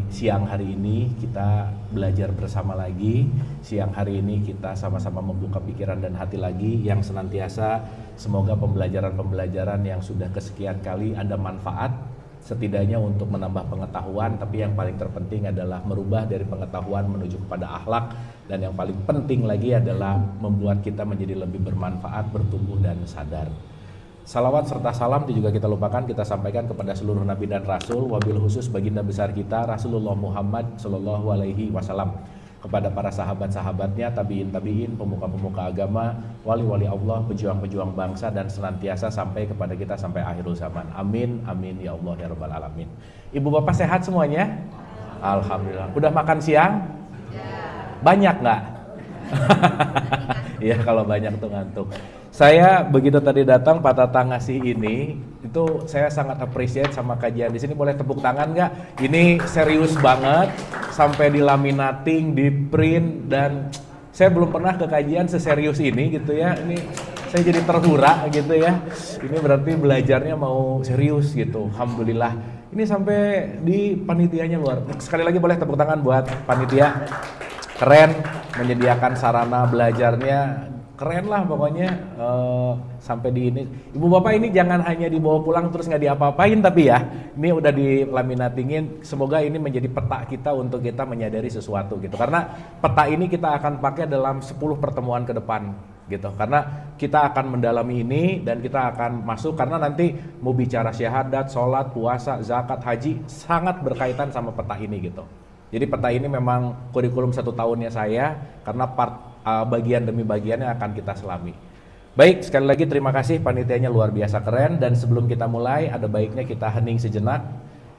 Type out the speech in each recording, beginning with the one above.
siang hari ini kita belajar bersama lagi. Siang hari ini kita sama-sama membuka pikiran dan hati lagi, yang senantiasa semoga pembelajaran-pembelajaran yang sudah kesekian kali ada manfaat, setidaknya untuk menambah pengetahuan, tapi yang paling terpenting adalah merubah dari pengetahuan menuju kepada akhlak, dan yang paling penting lagi adalah membuat kita menjadi lebih bermanfaat, bertumbuh dan sadar. Salawat serta salam juga kita lupakan, kita sampaikan kepada seluruh nabi dan rasul, wabil khusus baginda besar kita Rasulullah Muhammad Sallallahu Alaihi Wasallam, kepada para sahabat-sahabatnya, tabiin, pemuka-pemuka agama, wali-wali Allah, pejuang-pejuang bangsa, dan senantiasa sampai kepada kita sampai akhirul zaman. Amin, amin ya Allah ya Rabbal Alamin. Ibu bapak sehat semuanya? Alhamdulillah. Udah makan siang? Banyak nggak? Iya, kalau banyak tuh ngantuk. Saya begitu tadi datang Pak Tatang ngasih ini, itu saya sangat appreciate sama kajian di sini. Boleh tepuk tangan nggak? Ini serius banget, sampai di laminating, di print, dan saya belum pernah ke kajian seserius ini gitu ya. Ini saya jadi terhura gitu ya. Ini berarti belajarnya mau serius gitu. Alhamdulillah. Ini sampai di panitianya luar. Sekali lagi boleh tepuk tangan buat panitia. Keren, menyediakan sarana belajarnya keren lah pokoknya, sampai di ini. Ibu bapak ini jangan hanya dibawa pulang terus nggak diapa-apain, tapi ya ini udah dilaminatingin. Semoga ini menjadi peta kita untuk kita menyadari sesuatu gitu, karena peta ini kita akan pakai dalam 10 pertemuan ke depan gitu, karena kita akan mendalami ini dan kita akan masuk, karena nanti mau bicara syahadat, sholat, puasa, zakat, haji sangat berkaitan sama peta ini gitu. Jadi peta ini memang kurikulum 1 tahunnya saya, karena bagian demi bagiannya akan kita selami. Baik, sekali lagi terima kasih, panitianya luar biasa keren. Dan sebelum kita mulai, ada baiknya kita hening sejenak.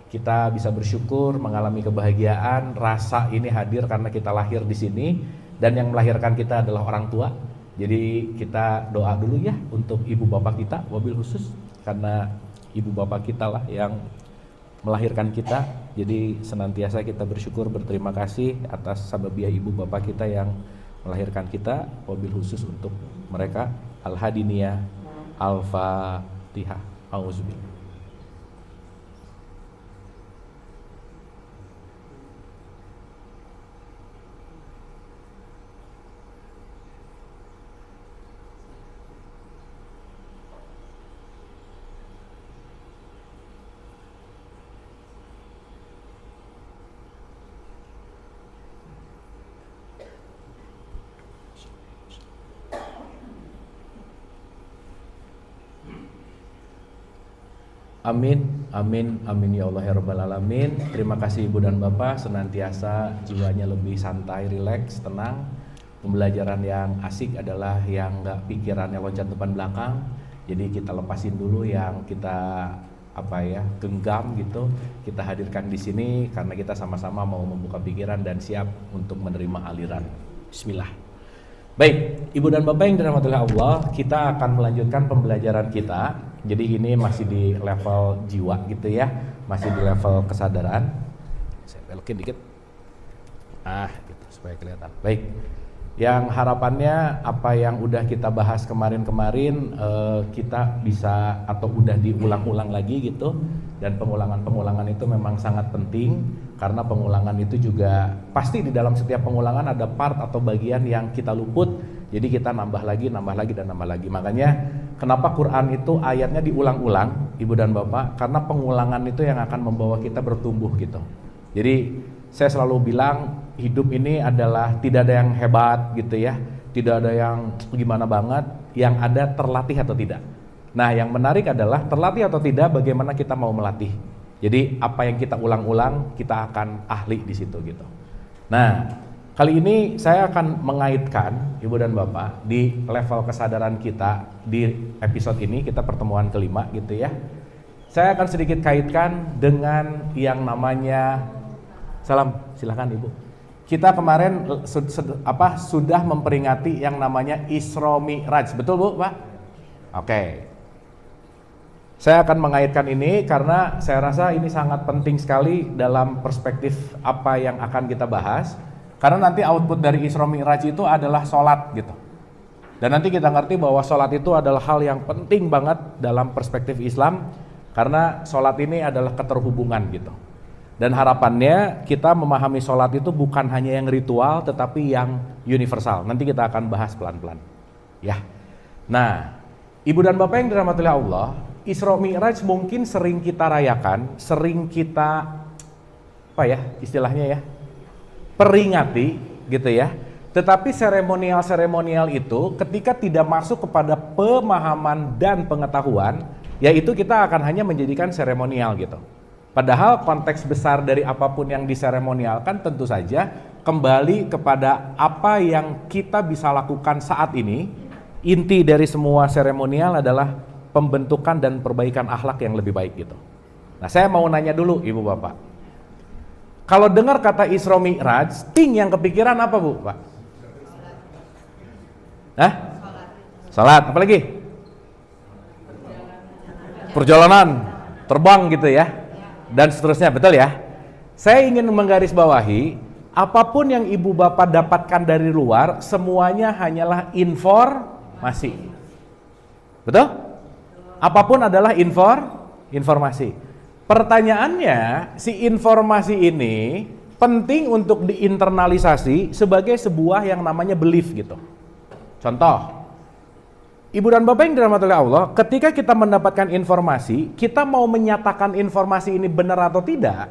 Kita bisa bersyukur, mengalami kebahagiaan, rasa ini hadir karena kita lahir di sini, dan yang melahirkan kita adalah orang tua. Jadi kita doa dulu ya untuk ibu bapak kita, wabil khusus, karena ibu bapak kita lah yang melahirkan kita. Jadi senantiasa kita bersyukur, berterima kasih atas sababiah ibu bapak kita yang melahirkan kita, wabil khusus untuk mereka. Al-Hadiniyah, Al-Fatihah. Auzubillah. Amin, amin, amin ya Allah ya Rabbal Alamin. Terima kasih Ibu dan Bapak, senantiasa jiwanya lebih santai, rileks, tenang. Pembelajaran yang asik adalah yang gak pikirannya loncat depan belakang. Jadi kita lepasin dulu yang kita genggam gitu. Kita hadirkan di sini karena kita sama-sama mau membuka pikiran dan siap untuk menerima aliran. Bismillah. Baik, Ibu dan Bapak yang dirahmati Allah, kita akan melanjutkan pembelajaran kita. Jadi ini masih di level jiwa gitu ya, masih di level kesadaran. Saya belokin dikit, gitu supaya kelihatan. Baik, yang harapannya apa yang udah kita bahas kemarin-kemarin kita bisa atau udah diulang-ulang lagi gitu. Dan pengulangan-pengulangan itu memang sangat penting, karena pengulangan itu juga pasti di dalam setiap pengulangan ada part atau bagian yang kita luput. Jadi kita nambah lagi dan nambah lagi. Makanya kenapa Quran itu ayatnya diulang-ulang, Ibu dan Bapak? Karena pengulangan itu yang akan membawa kita bertumbuh gitu. Jadi saya selalu bilang hidup ini adalah tidak ada yang hebat gitu ya, tidak ada yang gimana banget, yang ada terlatih atau tidak. Nah, yang menarik adalah terlatih atau tidak, bagaimana kita mau melatih. Jadi apa yang kita ulang-ulang, kita akan ahli di situ gitu. Nah, kali ini saya akan mengaitkan Ibu dan Bapak di level kesadaran kita di episode ini, kita pertemuan kelima gitu ya. Saya akan sedikit kaitkan dengan yang namanya silakan Ibu. Kita kemarin sudah memperingati yang namanya Isra Mi'raj, betul Bu, Pak? Oke. Saya akan mengaitkan ini karena saya rasa ini sangat penting sekali dalam perspektif apa yang akan kita bahas. Karena nanti output dari Isra Mi'raj itu adalah sholat gitu. Dan nanti kita ngerti bahwa sholat itu adalah hal yang penting banget dalam perspektif Islam. Karena sholat ini adalah keterhubungan gitu. Dan harapannya kita memahami sholat itu bukan hanya yang ritual tetapi yang universal. Nanti kita akan bahas pelan-pelan. Ya. Nah, Ibu dan Bapak yang dirahmati Allah, Isra Mi'raj mungkin sering kita rayakan, sering kita istilahnya ya, peringati gitu ya. Tetapi seremonial itu ketika tidak masuk kepada pemahaman dan pengetahuan, yaitu kita akan hanya menjadikan seremonial gitu. Padahal konteks besar dari apapun yang diseremonialkan tentu saja kembali kepada apa yang kita bisa lakukan saat ini. Inti dari semua seremonial adalah pembentukan dan perbaikan akhlak yang lebih baik gitu. Nah, saya mau nanya dulu Ibu Bapak. Kalau dengar kata Isra Mi'raj, yang kepikiran apa Bu, Pak? Hah? Salat, apa lagi? Perjalanan, terbang gitu ya. Dan seterusnya, betul ya? Saya ingin menggarisbawahi, apapun yang Ibu Bapak dapatkan dari luar, semuanya hanyalah informasi. Betul? Apapun adalah informasi. Pertanyaannya, si informasi ini penting untuk diinternalisasi sebagai sebuah yang namanya belief gitu. Contoh, Ibu dan Bapak yang dirahmati oleh Allah, ketika kita mendapatkan informasi, kita mau menyatakan informasi ini benar atau tidak,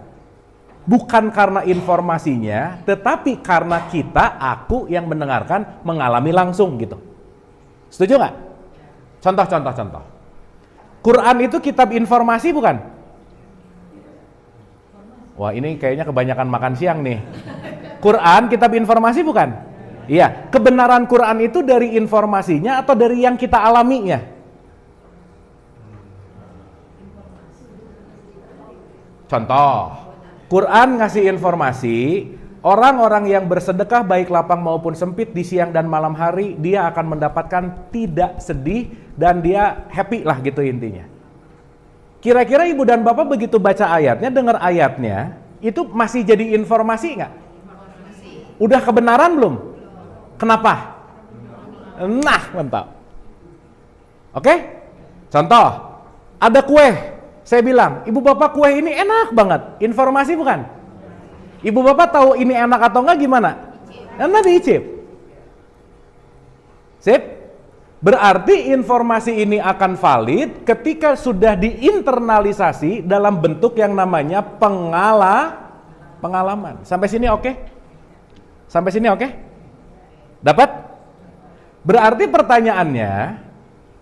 bukan karena informasinya, tetapi karena aku yang mendengarkan, mengalami langsung gitu. Setuju nggak? Contoh. Quran itu kitab informasi bukan? Wah, ini kayaknya kebanyakan makan siang nih. Quran kitab informasi bukan? Iya, kebenaran Quran itu dari informasinya atau dari yang kita alaminya? Contoh, Quran ngasih informasi, orang-orang yang bersedekah baik lapang maupun sempit di siang dan malam hari, dia akan mendapatkan tidak sedih dan dia happy lah gitu intinya. Kira-kira Ibu dan Bapak begitu baca ayatnya, dengar ayatnya, itu masih jadi informasi nggak? Udah kebenaran belum? Kenapa? Nah, mantap. Oke? Contoh, ada kue. Saya bilang, Ibu Bapak kue ini enak banget. Informasi bukan? Ibu Bapak tahu ini enak atau enggak gimana? Enak diicip. Sip? Berarti informasi ini akan valid ketika sudah diinternalisasi dalam bentuk yang namanya pengalaman. Sampai sini oke? Sampai sini oke? Dapat? Berarti pertanyaannya,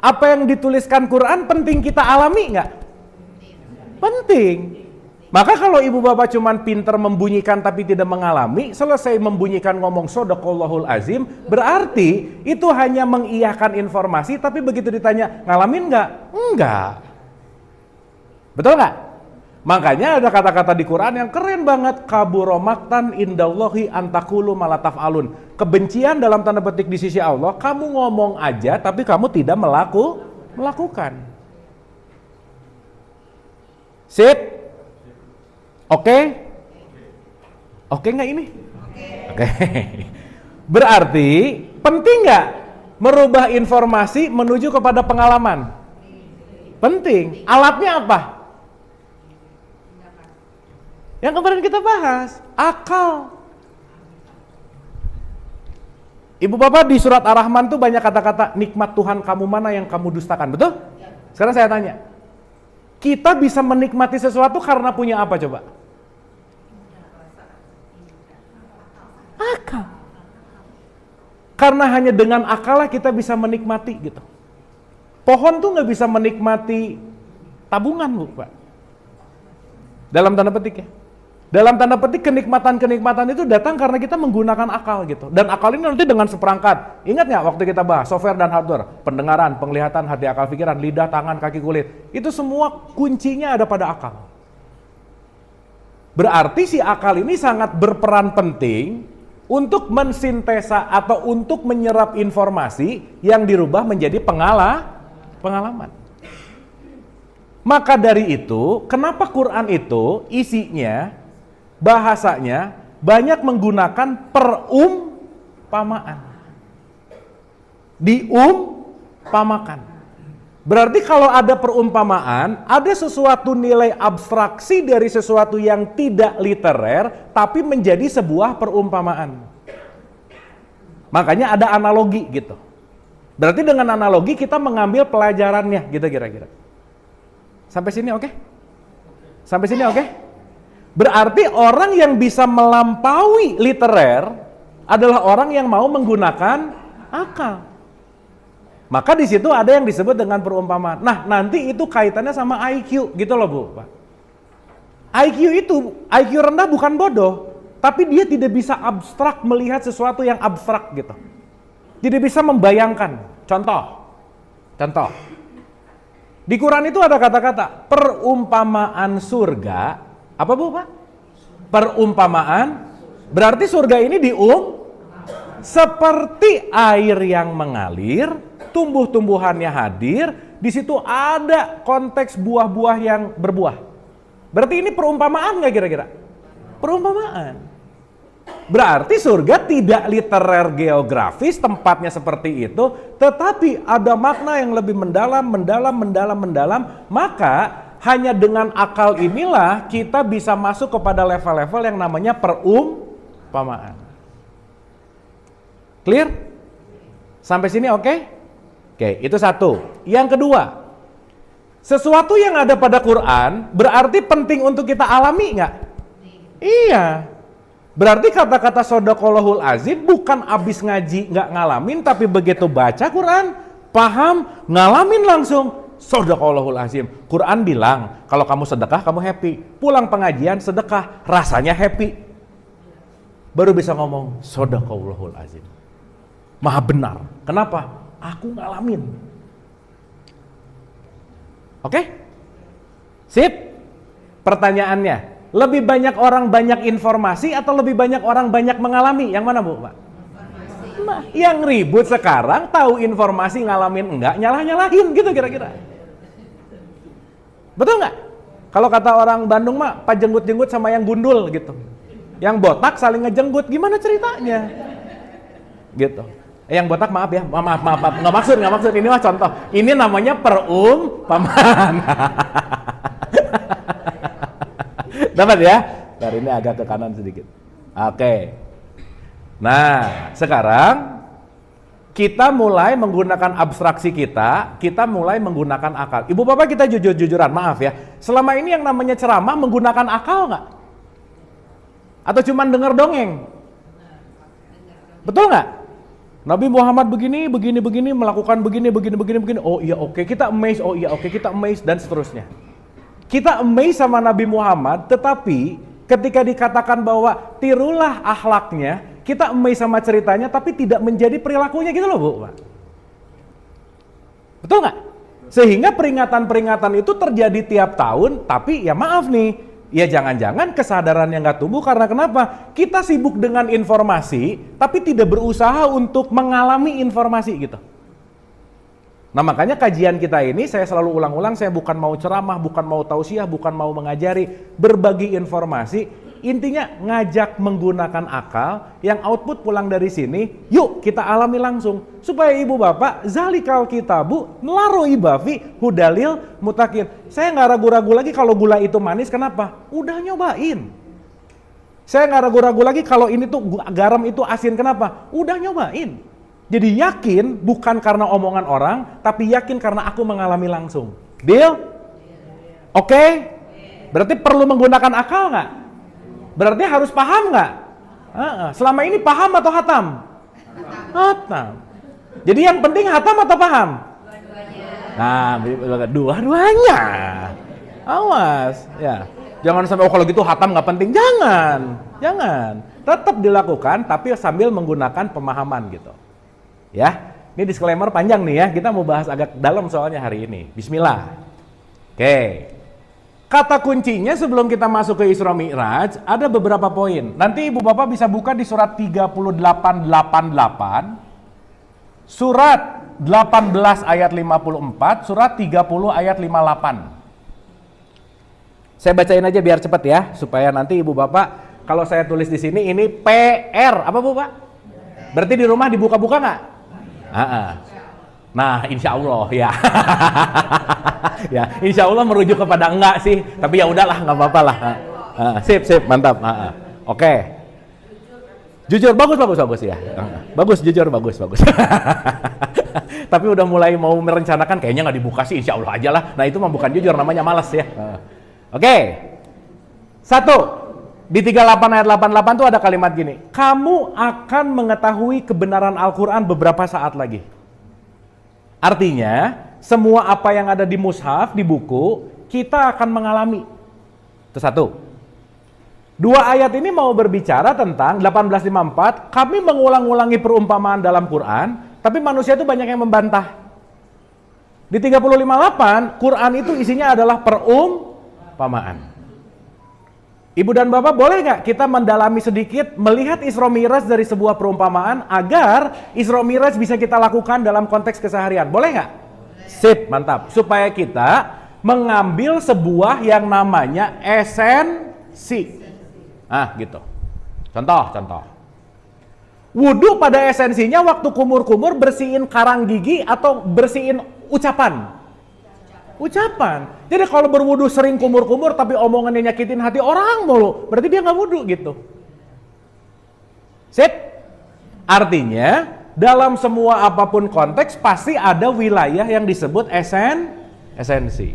apa yang dituliskan Quran penting kita alami nggak? Penting. Maka kalau Ibu Bapak cuman pinter membunyikan tapi tidak mengalami, selesai membunyikan ngomong Shadaqallahul Azim, berarti itu hanya mengiyakan informasi, tapi begitu ditanya, ngalamin nggak? Enggak. Betul nggak? Makanya ada kata-kata di Quran yang keren banget, kabura maqtan indallahi antakulu malataf'alun. Kebencian dalam tanda petik di sisi Allah, kamu ngomong aja tapi kamu tidak melakukan. Sip? Oke? Oke nggak ini? Oke. Berarti penting nggak merubah informasi menuju kepada pengalaman? Penting. Alatnya apa? Yang kemarin kita bahas, akal. Ibu Bapak di surat Ar-Rahman tuh banyak kata-kata nikmat Tuhan kamu mana yang kamu dustakan, betul? Sekarang saya tanya, kita bisa menikmati sesuatu karena punya apa coba? Akal. Karena hanya dengan akal kita bisa menikmati gitu. Pohon tuh nggak bisa menikmati tabungan, Bu, Pak. Dalam tanda petik ya. Dalam tanda petik kenikmatan-kenikmatan itu datang karena kita menggunakan akal gitu. Dan akal ini nanti dengan seperangkat. Ingat nggak waktu kita bahas software dan hardware, pendengaran, penglihatan, hati, akal, pikiran, lidah, tangan, kaki, kulit. Itu semua kuncinya ada pada akal. Berarti si akal ini sangat berperan penting untuk mensintesa atau untuk menyerap informasi yang dirubah menjadi pengalaman. Maka dari itu, kenapa Quran itu isinya, bahasanya banyak menggunakan perumpamaan. Diumpamakan. Berarti kalau ada perumpamaan, ada sesuatu nilai abstraksi dari sesuatu yang tidak literer, tapi menjadi sebuah perumpamaan. Makanya ada analogi gitu. Berarti dengan analogi kita mengambil pelajarannya gitu kira-kira. Sampai sini oke? Sampai sini oke? Berarti orang yang bisa melampaui literer adalah orang yang mau menggunakan akal. Maka di situ ada yang disebut dengan perumpamaan. Nah, nanti itu kaitannya sama IQ gitu loh, Bu, Pak. IQ rendah bukan bodoh, tapi dia tidak bisa abstrak melihat sesuatu yang abstrak gitu. Tidak bisa membayangkan. Contoh. Di Quran itu ada kata-kata perumpamaan surga. Apa, Bu, Pak? Perumpamaan berarti surga ini seperti air yang mengalir, tumbuh-tumbuhannya hadir, di situ ada konteks buah-buah yang berbuah. Berarti ini perumpamaan nggak kira-kira? Perumpamaan. Berarti surga tidak literer geografis, tempatnya seperti itu, tetapi ada makna yang lebih mendalam, maka hanya dengan akal inilah kita bisa masuk kepada level-level yang namanya perumpamaan. Clear? Sampai sini oke? Oke, itu satu. Yang kedua, sesuatu yang ada pada Quran berarti penting untuk kita alami nggak? Iya. Berarti kata-kata shodaqallahul azim bukan abis ngaji nggak ngalamin, tapi begitu baca Quran, paham, ngalamin langsung. Shodaqallahul azim. Quran bilang, kalau kamu sedekah kamu happy. Pulang pengajian sedekah, rasanya happy. Baru bisa ngomong shodaqallahul azim. Maha benar. Kenapa? Aku ngalamin. Oke? Sip? Pertanyaannya, lebih banyak orang banyak informasi atau lebih banyak orang banyak mengalami? Yang mana, Bu, Pak? Nah, yang ribut sekarang tahu informasi ngalamin enggak, nyalah-nyalahin gitu kira-kira. Betul nggak? Kalau kata orang Bandung mah, Pak jenggut-jenggut sama yang gundul gitu. Yang botak saling ngejenggut, gimana ceritanya? Gitu. Yang botak maaf ya, maaf, nggak maksud, ini mah contoh. Ini namanya perumpamaan. Dapat ya? Ntar ini agak ke kanan sedikit. Oke. Nah, sekarang kita mulai menggunakan abstraksi kita mulai menggunakan akal. Ibu bapak kita jujur-jujuran, maaf ya. Selama ini yang namanya ceramah menggunakan akal nggak? Atau cuman dengar dongeng? Betul nggak? Nabi Muhammad begini, melakukan begini. Oh iya oke, kita amazed, oh iya oke, kita amazed, dan seterusnya. Kita amazed sama Nabi Muhammad, tetapi ketika dikatakan bahwa tirulah akhlaknya, kita amazed sama ceritanya, tapi tidak menjadi perilakunya gitu loh, Bu. Betul nggak? Sehingga peringatan-peringatan itu terjadi tiap tahun, tapi ya maaf nih, ya jangan-jangan kesadarannya nggak tumbuh karena kenapa? Kita sibuk dengan informasi, tapi tidak berusaha untuk mengalami informasi gitu. Nah makanya kajian kita ini saya selalu ulang-ulang, saya bukan mau ceramah, bukan mau tausiah, bukan mau mengajari, berbagi informasi, intinya ngajak menggunakan akal, yang output pulang dari sini, yuk kita alami langsung, supaya ibu bapak, zalikal kitabu, melarui bafi, hudalil, mutakin. Saya nggak ragu-ragu lagi kalau gula itu manis, kenapa? Udah nyobain. Saya nggak ragu-ragu lagi kalau ini tuh garam itu asin, kenapa? Udah nyobain. Jadi yakin bukan karena omongan orang, tapi yakin karena aku mengalami langsung. Deal? Oke? Berarti perlu menggunakan akal nggak? Berarti harus paham nggak? Selama ini paham atau hatam? Hatam. Jadi yang penting hatam atau paham? Nah, dua-duanya. Awas, ya. Jangan sampai kalau gitu hatam nggak penting. Jangan. Tetap dilakukan, tapi sambil menggunakan pemahaman gitu. Ya, ini disclaimer panjang nih ya. Kita mau bahas agak dalam soalnya hari ini. Bismillah. Oke. Kata kuncinya sebelum kita masuk ke Isra Mi'raj ada beberapa poin. Nanti ibu bapak bisa buka di surat 3888, surat 18 ayat 54, surat 30 ayat 58. Saya bacain aja biar cepat ya, supaya nanti ibu bapak kalau saya tulis di sini ini PR apa bu pak? Berarti di rumah dibuka-buka nggak? Nah, insya Allah ya. Ya, insya Allah merujuk kepada enggak sih, tapi ya udahlah, nggak apa-apa lah. Sip, mantap. Oke. Jujur, bagus ya. Bagus, jujur, bagus. Tapi udah mulai mau merencanakan, kayaknya nggak dibuka sih, insya Allah aja lah. Nah, itu mah bukan jujur, namanya malas ya. Oke. 1. Di 38 ayat 88 tuh ada kalimat gini. Kamu akan mengetahui kebenaran Al-Quran beberapa saat lagi. Artinya, semua apa yang ada di mushaf, di buku, kita akan mengalami. Itu 1. 2 ayat ini mau berbicara tentang 1854, kami mengulang-ulangi perumpamaan dalam Quran, tapi manusia itu banyak yang membantah. Di 35:8, Quran itu isinya adalah perumpamaan. Ibu dan Bapak, boleh nggak kita mendalami sedikit melihat Isra Miraj dari sebuah perumpamaan agar Isra Miraj bisa kita lakukan dalam konteks keseharian? Boleh nggak? Sip, mantap. Supaya kita mengambil sebuah yang namanya esensi. Gitu. Contoh. Wudhu pada esensinya waktu kumur-kumur bersihin karang gigi atau bersihin ucapan? Ucapan. Jadi kalau berwudu sering kumur-kumur tapi omongannya nyakitin hati orang mulu, berarti dia nggak wudu gitu. Sip? Artinya dalam semua apapun konteks pasti ada wilayah yang disebut esensi.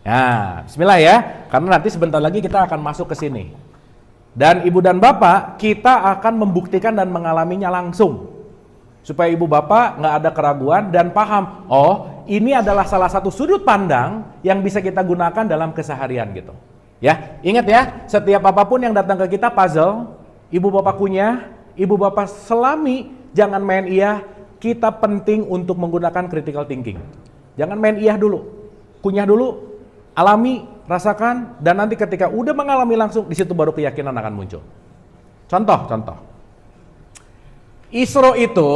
Nah, bismillah ya, karena nanti sebentar lagi kita akan masuk ke sini. Dan ibu dan bapak, kita akan membuktikan dan mengalaminya langsung. Supaya ibu bapak nggak ada keraguan dan paham, oh ini adalah salah satu sudut pandang yang bisa kita gunakan dalam keseharian gitu. Ya, ingat ya, setiap apapun yang datang ke kita puzzle, ibu bapak kunyah, ibu bapak selami, jangan main iya, kita penting untuk menggunakan critical thinking. Jangan main iya dulu, kunyah dulu, alami, rasakan, dan nanti ketika udah mengalami langsung, di situ baru keyakinan akan muncul. Contoh. Isra itu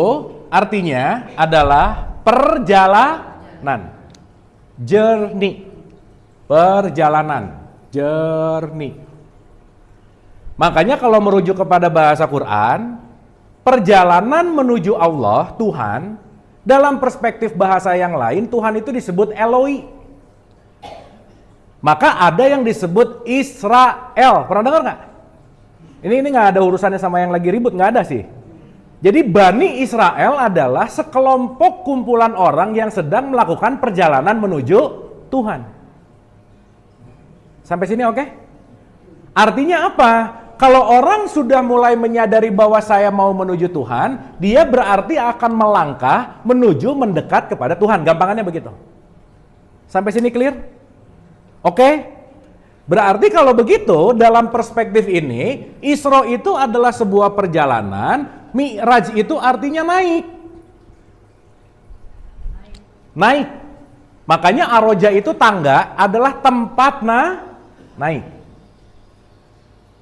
artinya adalah perjalanan, journey. Makanya kalau merujuk kepada bahasa Quran, perjalanan menuju Allah, Tuhan, dalam perspektif bahasa yang lain, Tuhan itu disebut Eloi. Maka ada yang disebut Israel. Pernah dengar nggak? Ini nggak ada urusannya sama yang lagi ribut, nggak ada sih. Jadi Bani Israel adalah sekelompok kumpulan orang yang sedang melakukan perjalanan menuju Tuhan. Sampai sini oke? Artinya apa? Kalau orang sudah mulai menyadari bahwa saya mau menuju Tuhan, dia berarti akan melangkah menuju mendekat kepada Tuhan. Gampangannya begitu. Sampai sini clear? Oke? Berarti kalau begitu, dalam perspektif ini, Isra itu adalah sebuah perjalanan, Mi'raj itu artinya naik. Makanya Aroja itu tangga adalah tempat naik.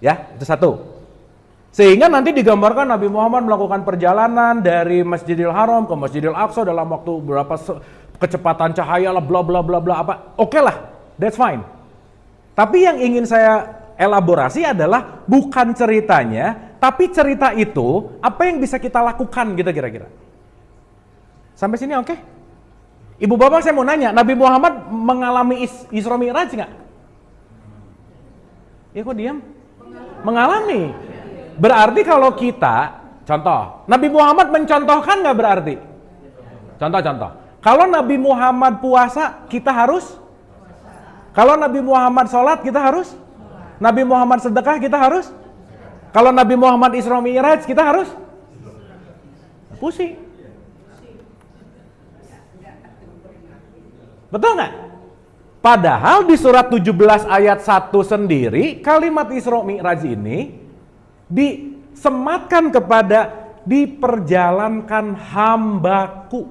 Ya, itu 1. Sehingga nanti digambarkan Nabi Muhammad melakukan perjalanan dari Masjidil Haram ke Masjidil Aqsa dalam waktu berapa kecepatan cahaya lah, bla bla bla bla apa. Oke lah, that's fine. Tapi yang ingin saya elaborasi adalah bukan ceritanya, tapi cerita itu apa yang bisa kita lakukan gitu kira-kira. Sampai sini oke? Ibu bapak saya mau nanya, Nabi Muhammad mengalami Isra Mi'raj nggak? Ya kok diam? Mengalami. Berarti kalau kita, contoh, Nabi Muhammad mencontohkan nggak berarti? Contoh. Kalau Nabi Muhammad puasa, kita harus? Kalau Nabi Muhammad sholat, kita harus? Nabi Muhammad sedekah, kita harus? Kalau Nabi Muhammad Isra Mi'raj, kita harus? Pusing. Betul nggak? Padahal di surat 17 ayat 1 sendiri, kalimat Isra Mi'raj ini disematkan kepada diperjalankan hambaku.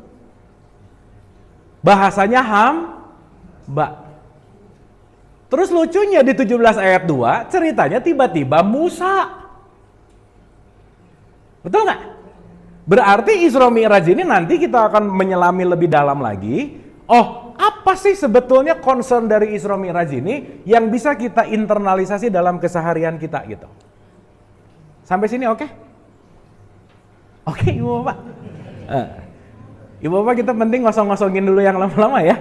Bahasanya hamba. Terus lucunya di 17 ayat 2, ceritanya tiba-tiba Musa. Betul nggak? Berarti Isra Mi'raj ini nanti kita akan menyelami lebih dalam lagi. Oh, apa sih sebetulnya concern dari Isra Mi'raj ini yang bisa kita internalisasi dalam keseharian kita gitu. Sampai sini oke? Oke, Ibu Bapak. Ibu bapak kita penting ngosong-ngosongin dulu yang lama-lama ya.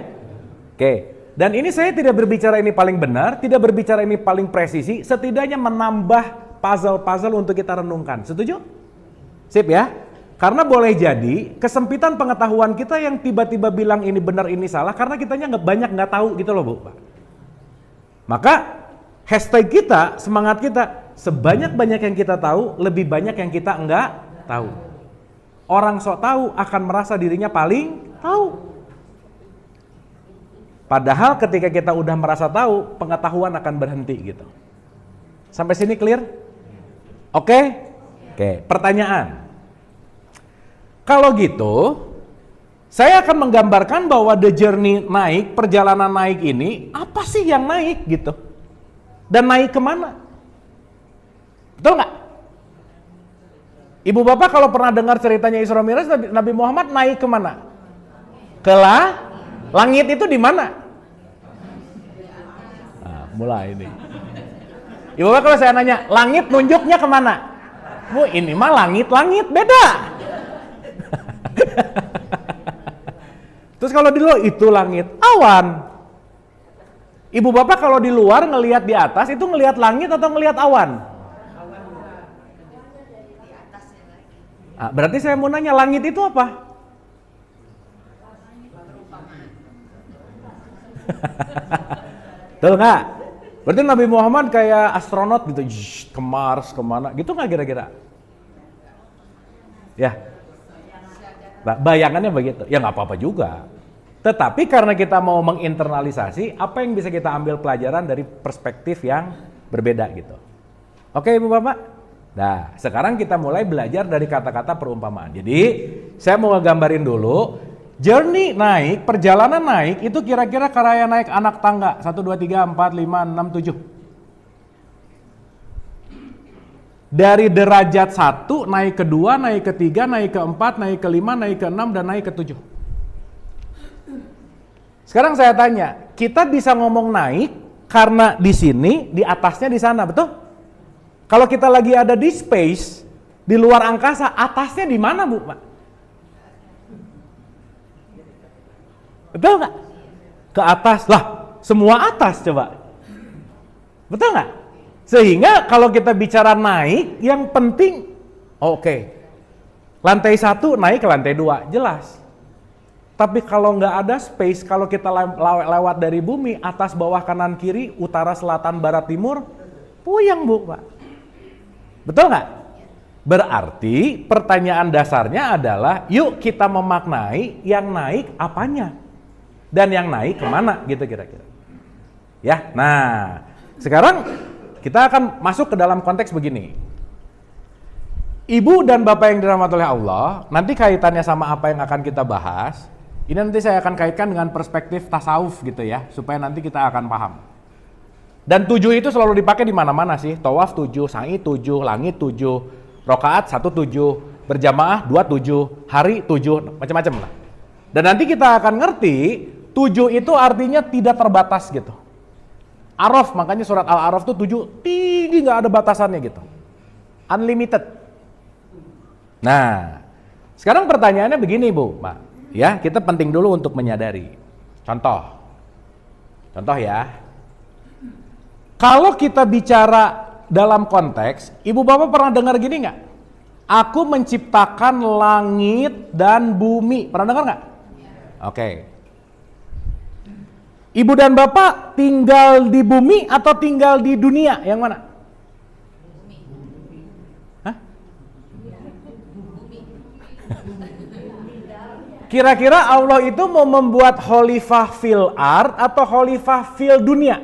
Oke. Dan ini saya tidak berbicara ini paling benar, tidak berbicara ini paling presisi, setidaknya menambah puzzle-puzzle untuk kita renungkan. Setuju? Sip ya? Karena boleh jadi kesempitan pengetahuan kita yang tiba-tiba bilang ini benar ini salah karena kitanya nggak tahu gitu loh Bu. Maka hashtag kita, semangat kita, sebanyak-banyak yang kita tahu, lebih banyak yang kita nggak tahu. Orang sok tahu akan merasa dirinya paling tahu. Padahal ketika kita udah merasa tahu, pengetahuan akan berhenti gitu. Sampai sini clear? Oke? Oke, pertanyaan. Kalau gitu, saya akan menggambarkan bahwa the journey naik, perjalanan naik ini, apa sih yang naik gitu? Dan naik kemana? Betul nggak? Ibu bapak kalau pernah dengar ceritanya Isra Mi'raj, Nabi Muhammad naik kemana? Langit itu di mana? Nah, mulai ini. Ibu bapak kalau saya nanya, langit nunjuknya kemana? Bu, ini mah langit beda. Terus kalau di luar itu langit, awan. Ibu bapak kalau di luar ngelihat di atas itu ngelihat langit atau ngelihat awan? Nah, berarti saya mau nanya, langit itu apa? Betul nggak? Berarti Nabi Muhammad kayak astronot gitu, ke Mars, kemana, gitu nggak kira-kira? Ya, bayangannya begitu. Ya nggak apa-apa juga. Tetapi karena kita mau menginternalisasi, apa yang bisa kita ambil pelajaran dari perspektif yang berbeda gitu. Oke Ibu Bapak? Nah, sekarang kita mulai belajar dari kata-kata perumpamaan. Jadi, saya mau ngegambarin dulu, journey naik, perjalanan naik, itu kira-kira kayak naik anak tangga, 1, 2, 3, 4, 5, 6, 7. Dari derajat 1, naik ke 2, naik ke 3, naik ke 4, naik ke 5, naik ke 6, dan naik ke 7. Sekarang saya tanya, kita bisa ngomong naik karena di sini, di atasnya di sana, betul? Kalau kita lagi ada di space, di luar angkasa, atasnya di mana Bu? Betul nggak? Ke atas lah, semua atas coba. Betul nggak? Sehingga kalau kita bicara naik, yang penting, oke, lantai 1 naik ke lantai 2, jelas. Tapi kalau nggak ada space, kalau kita lewat dari bumi, atas, bawah, kanan, kiri, utara, selatan, barat, timur, puyeng Bu, Pak. Betul nggak? Berarti pertanyaan dasarnya adalah, yuk kita memaknai yang naik apanya? Dan yang naik kemana gitu kira-kira. Ya, nah sekarang kita akan masuk ke dalam konteks begini. Ibu dan bapak yang dirahmati oleh Allah, nanti kaitannya sama apa yang akan kita bahas, ini nanti saya akan kaitkan dengan perspektif tasawuf gitu ya, supaya nanti kita akan paham. Dan 7 itu selalu dipakai di mana-mana sih. Tawaf 7, sa'i 7, langit 7, rokaat 1 7, berjamaah 2 7, hari 7, macam-macam lah. Dan nanti kita akan ngerti 7 itu artinya tidak terbatas gitu. Araf, makanya surat Al-Araf tuh 7 tinggi, nggak ada batasannya gitu. Unlimited. Nah, sekarang pertanyaannya begini Bu, Pak. Ya, kita penting dulu untuk menyadari. Contoh ya. Kalau kita bicara dalam konteks, Ibu Bapak pernah dengar gini nggak? Aku menciptakan langit dan bumi. Pernah dengar nggak? Oke. Ibu dan Bapak tinggal di bumi atau tinggal di dunia? Yang mana? Hah? Kira-kira Allah itu mau membuat khalifah fil ard atau khalifah fil dunia?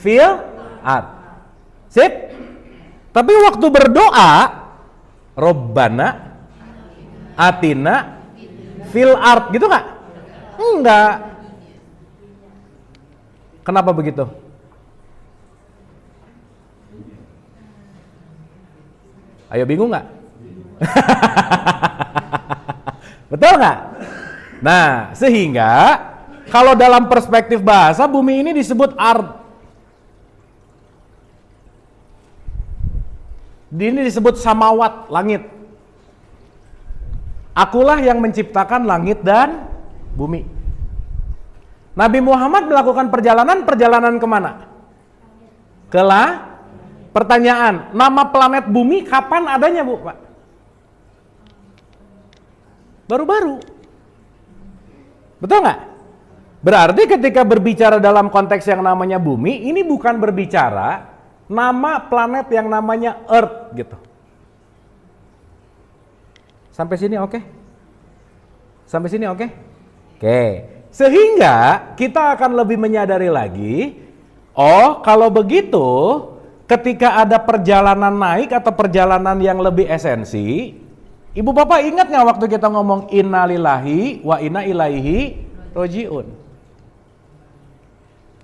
Fil ard. Sip? Tapi waktu berdoa, Robbana atina fil ard, gitu nggak? Enggak. Kenapa begitu? Ayo, bingung nggak? Betul nggak? Nah, sehingga kalau dalam perspektif bahasa, bumi ini disebut ard. Ini disebut samawat, langit. Akulah yang menciptakan langit dan bumi. Nabi Muhammad melakukan perjalanan kemana? Pertanyaan, nama planet bumi kapan adanya, Bu, Pak? Baru-baru. Betul nggak? Berarti ketika berbicara dalam konteks yang namanya bumi, ini bukan berbicara nama planet yang namanya Earth gitu. Sampai sini oke? Sampai sini oke? Oke. Sehingga kita akan lebih menyadari lagi, oh kalau begitu ketika ada perjalanan naik atau perjalanan yang lebih esensi, Ibu Bapak ingat nggak waktu kita ngomong inna lillahi wa inna ilaihi rojiun?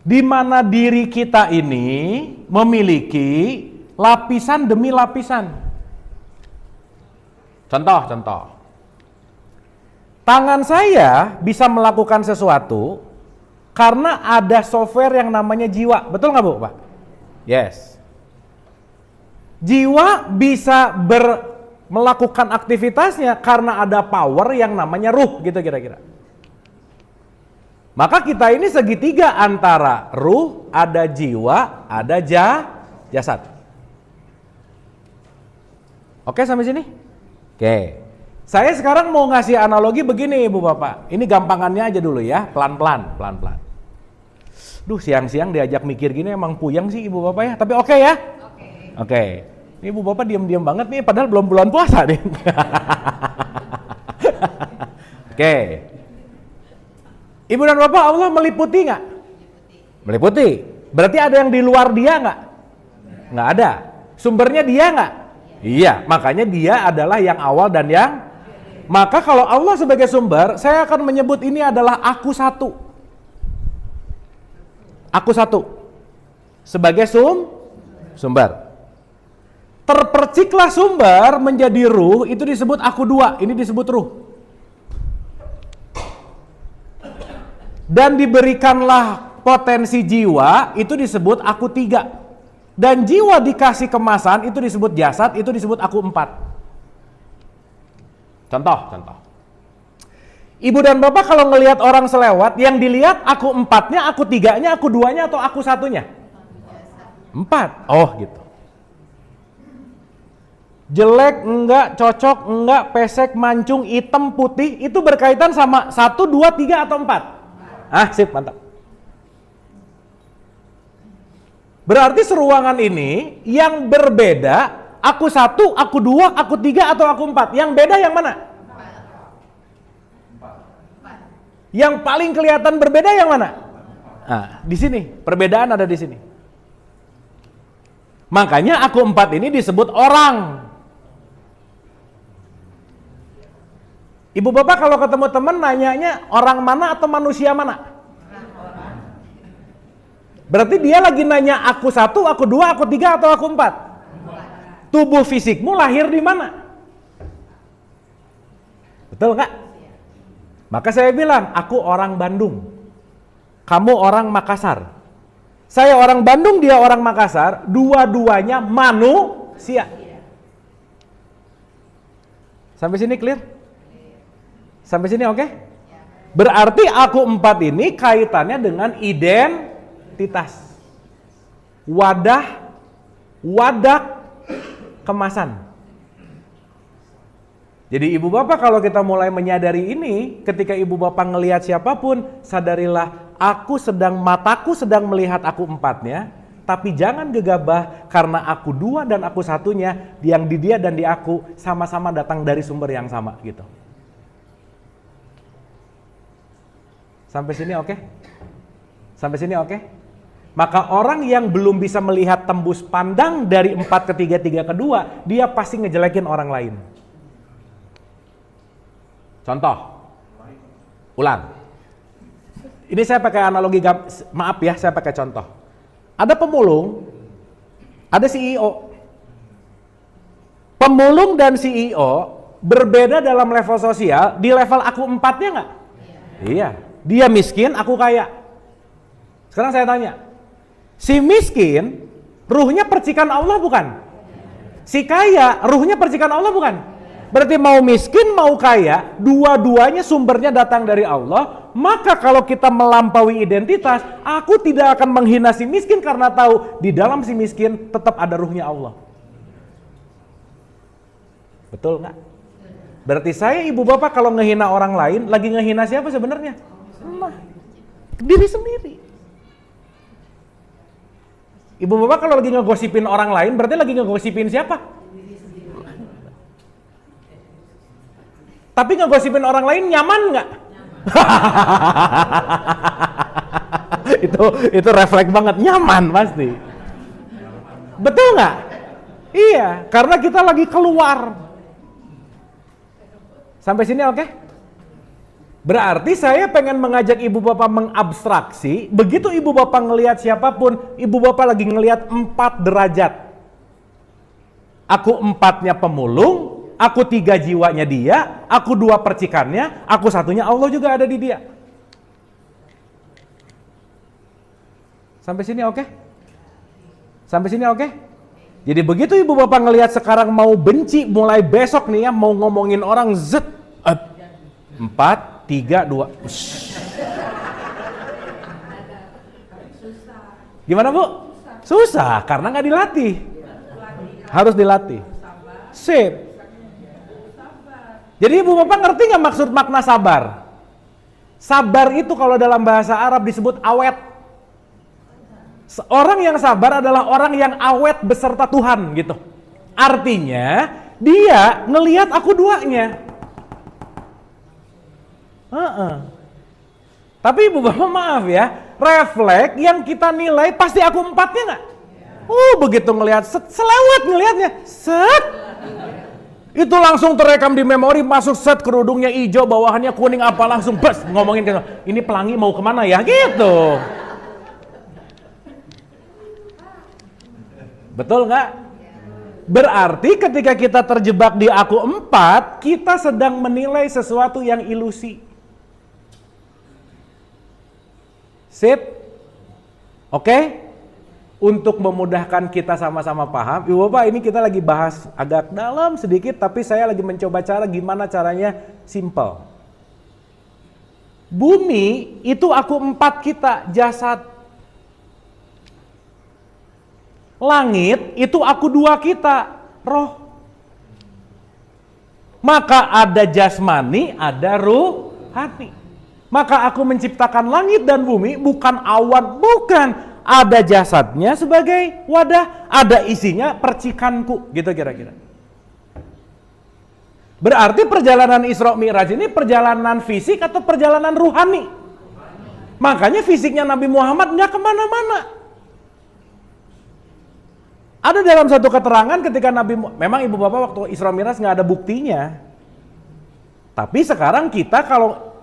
Di mana diri kita ini memiliki lapisan demi lapisan. Contoh. Tangan saya bisa melakukan sesuatu karena ada software yang namanya jiwa. Betul nggak, Bu, Pak? Yes. Jiwa bisa melakukan aktivitasnya karena ada power yang namanya ruh, gitu kira-kira. Maka kita ini segitiga antara ruh, ada jiwa, ada jasad. Oke sampai sini? Oke. Saya sekarang mau ngasih analogi begini Ibu Bapak. Ini gampangannya aja dulu ya, pelan-pelan. Duh, siang-siang diajak mikir gini emang puyeng sih Ibu Bapak ya. Tapi oke ya? Oke. Ini Ibu Bapak diam-diam banget nih, padahal belum bulan puasa nih. Oke. Ibu dan Bapak, Allah meliputi nggak? Meliputi. Berarti ada yang di luar dia nggak? Nggak ada. Sumbernya dia nggak? Iya. Makanya dia adalah yang awal dan yang. Maka kalau Allah sebagai sumber, saya akan menyebut ini adalah aku satu. Aku satu. Sebagai sumber. Terperciklah sumber menjadi ruh, itu disebut aku dua. Ini disebut ruh. Dan diberikanlah potensi jiwa, itu disebut aku tiga. Dan jiwa dikasih kemasan, itu disebut jasad, itu disebut aku empat. Contoh. Ibu dan Bapak kalau ngelihat orang selewat, yang dilihat aku empatnya, aku tiganya, aku duanya, atau aku satunya? Empat. Oh gitu. Jelek, enggak, cocok, enggak, pesek, mancung, hitam, putih, itu berkaitan sama 1, 2, 3, atau 4? Sip, mantap. Berarti seruangan ini yang berbeda, aku 1, aku 2, aku 3, atau aku 4? Yang beda yang mana? Yang paling kelihatan berbeda yang mana? Di sini, perbedaan ada di sini. Makanya aku 4 ini disebut orang. Ibu Bapak kalau ketemu teman nanyanya orang mana atau manusia mana? Berarti dia lagi nanya aku 1, aku 2, aku 3, atau aku 4? Tubuh fisikmu lahir di mana? Betul nggak? Maka saya bilang, aku orang Bandung. Kamu orang Makassar. Saya orang Bandung, dia orang Makassar. Dua-duanya manusia. Sampai sini clear? Sampai sini oke? Berarti aku 4 ini kaitannya dengan identitas. Wadah, kemasan. Jadi Ibu Bapak kalau kita mulai menyadari ini, ketika Ibu Bapak ngelihat siapapun, sadarilah mataku sedang melihat aku 4-nya, tapi jangan gegabah karena aku 2 dan aku 1-nya, yang di dia dan di aku sama-sama datang dari sumber yang sama gitu. Sampai sini oke? Sampai sini oke? Maka orang yang belum bisa melihat tembus pandang dari 4 ke 3, 3 ke 2, dia pasti ngejelekin orang lain. Contoh, ulang. Ini saya pakai analogi, maaf ya, saya pakai contoh. Ada pemulung, ada CEO. Pemulung dan CEO berbeda dalam level sosial, di level aku 4-nya nggak? Iya. Dia miskin, aku kaya. Sekarang saya tanya, si miskin, ruhnya percikan Allah bukan? Si kaya, ruhnya percikan Allah bukan? Berarti mau miskin, mau kaya, dua-duanya sumbernya datang dari Allah. Maka kalau kita melampaui identitas, aku tidak akan menghina si miskin karena tahu di dalam si miskin tetap ada ruhnya Allah. Betul nggak? Berarti saya ibu bapak kalau ngehina orang lain, lagi ngehina siapa sebenarnya? Diri sendiri. Ibu bapak kalau lagi ngegosipin orang lain, berarti lagi ngegosipin siapa? Tapi ngegosipin orang lain nyaman nggak? itu refleks banget, nyaman pasti. Betul nggak? Iya, karena kita lagi keluar. Sampai sini oke? Berarti saya pengen mengajak ibu bapak mengabstraksi, begitu ibu bapak ngelihat siapapun, ibu bapak lagi ngelihat 4 derajat. Aku 4-nya pemulung, aku 3 jiwanya dia, aku 2 percikannya, aku 1-nya Allah juga ada di dia. Sampai sini oke? Sampai sini oke? Jadi begitu ibu bapak ngelihat sekarang mau benci, mulai besok nih ya, mau ngomongin orang, 4, 3, 2. Gimana Bu? Susah, karena nggak dilatih. Harus dilatih. Sip. Jadi ibu bapak ngerti nggak maksud makna sabar? Sabar itu kalau dalam bahasa Arab disebut awet. Orang yang sabar adalah orang yang awet beserta Tuhan gitu. Artinya dia ngelihat aku duanya. Tapi ibu bapak maaf ya, refleks yang kita nilai pasti aku 4-nya nggak? Begitu ngelihat selewat ngelihatnya, set. Itu langsung terekam di memori, masuk set, kerudungnya hijau, bawahannya kuning apa langsung bes ngomongin ke ini pelangi mau kemana ya gitu. Betul nggak? Berarti ketika kita terjebak di aku 4, kita sedang menilai sesuatu yang ilusi. Sip? Oke? Untuk memudahkan kita sama-sama paham, Ibu Bapak ini kita lagi bahas agak dalam sedikit, tapi saya lagi mencoba cara gimana caranya simple. Bumi itu aku 4 kita, jasad. Langit itu aku 2 kita, roh. Maka ada jasmani, ada ruhani. Maka aku menciptakan langit dan bumi bukan awan, bukan. Ada jasadnya sebagai wadah, ada isinya percikanku, gitu kira-kira. Berarti perjalanan Isra Mi'raj ini perjalanan fisik atau perjalanan ruhani? Makanya fisiknya Nabi Muhammad nggak kemana-mana. Ada dalam satu keterangan ketika memang ibu bapak waktu Isra Mi'raj nggak ada buktinya. Tapi sekarang kita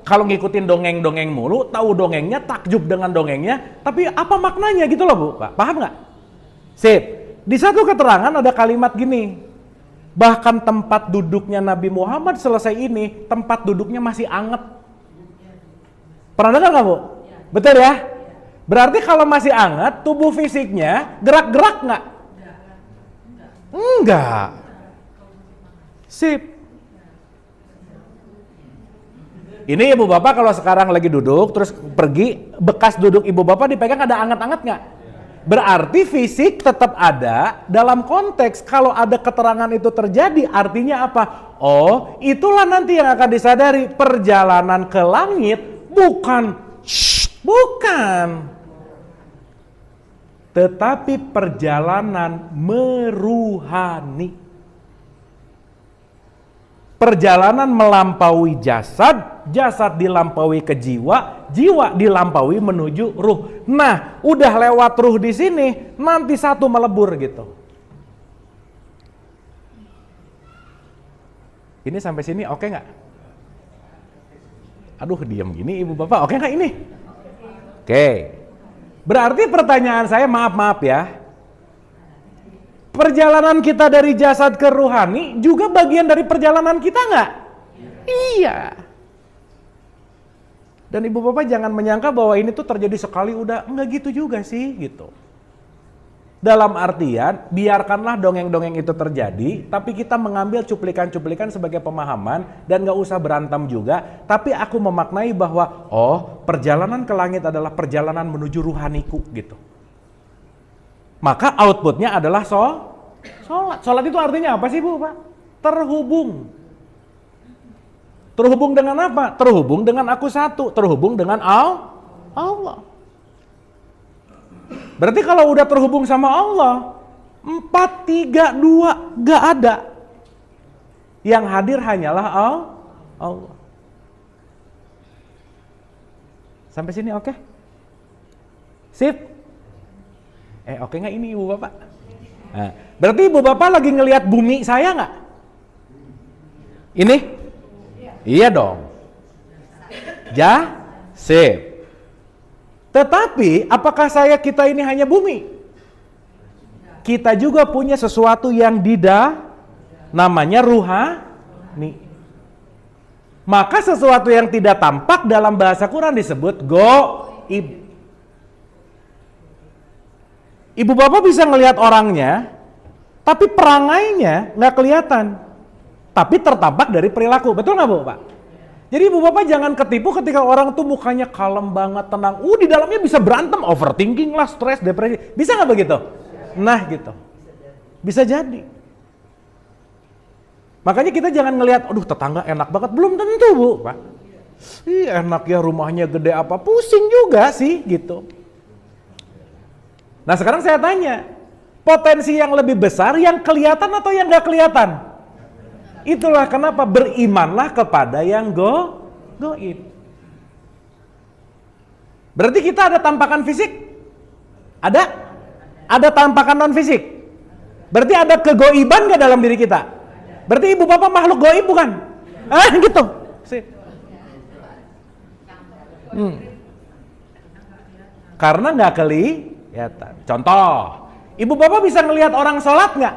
kalau ngikutin dongeng-dongeng mulu, tahu dongengnya, takjub dengan dongengnya, tapi apa maknanya gitu loh Bu, Pak. Paham nggak? Sip. Di satu keterangan ada kalimat gini, bahkan tempat duduknya Nabi Muhammad selesai ini, tempat duduknya masih anget. Pernah dengar nggak Bu? Betul ya? Berarti kalau masih anget, tubuh fisiknya gerak-gerak nggak? Enggak. Sip. Ini ibu bapak kalau sekarang lagi duduk, terus pergi, bekas duduk ibu bapak dipegang ada anget-anget nggak? Berarti fisik tetap ada, dalam konteks kalau ada keterangan itu terjadi, artinya apa? Oh, itulah nanti yang akan disadari, perjalanan ke langit bukan, tetapi perjalanan meruhani. Perjalanan melampaui jasad, jasad dilampaui ke jiwa, jiwa dilampaui menuju ruh. Nah, udah lewat ruh di sini, nanti satu melebur gitu. Ini sampai sini oke nggak? Aduh, diam gini ibu bapak, oke nggak ini? Oke. Berarti pertanyaan saya, maaf ya. Perjalanan kita dari jasad ke ruhani juga bagian dari perjalanan kita nggak? Iya. Dan ibu bapak jangan menyangka bahwa ini tuh terjadi sekali udah, nggak gitu juga sih gitu. Dalam artian, biarkanlah dongeng-dongeng itu terjadi, tapi kita mengambil cuplikan-cuplikan sebagai pemahaman dan gak usah berantem juga. Tapi aku memaknai bahwa, oh, perjalanan ke langit adalah perjalanan menuju ruhaniku gitu. Maka outputnya adalah sholat. Sholat itu artinya apa sih Bu, Pak? Terhubung. Terhubung dengan apa? Terhubung dengan aku satu, terhubung dengan Allah. Berarti kalau udah terhubung sama Allah, 4, 3, 2, gak ada. Yang hadir hanyalah Allah. Sampai sini oke? Sip? Oke nggak ini Ibu Bapak? Nah, berarti Ibu Bapak lagi ngelihat bumi saya nggak? Ini? Iya dong. Sip. Tetapi apakah kita ini hanya bumi? Kita juga punya sesuatu yang namanya ruhani. Maka sesuatu yang tidak tampak dalam bahasa Quran disebut goib. Ibu Bapak bisa ngelihat orangnya, tapi perangainya nggak kelihatan. Tapi tertampak dari perilaku. Betul nggak Bu, Pak? Jadi Ibu Bapak jangan ketipu ketika orang tuh mukanya kalem banget, tenang. Di dalamnya bisa berantem, overthinking lah, stres, depresi. Bisa nggak begitu? Nah gitu. Bisa jadi. Makanya kita jangan ngelihat, aduh tetangga enak banget. Belum tentu Bu, Pak. Enak ya rumahnya gede apa, pusing juga sih gitu. Nah sekarang saya tanya, potensi yang lebih besar yang kelihatan atau yang nggak kelihatan? Itulah kenapa berimanlah kepada yang goib. Berarti kita ada tampakan fisik? Ada tampakan non fisik? Berarti ada kegoiban nggak dalam diri kita? Berarti Ibu Bapak makhluk goib bukan? Gitu. Karena nggak kelihatan. Contoh, Ibu Bapak bisa ngelihat orang sholat nggak?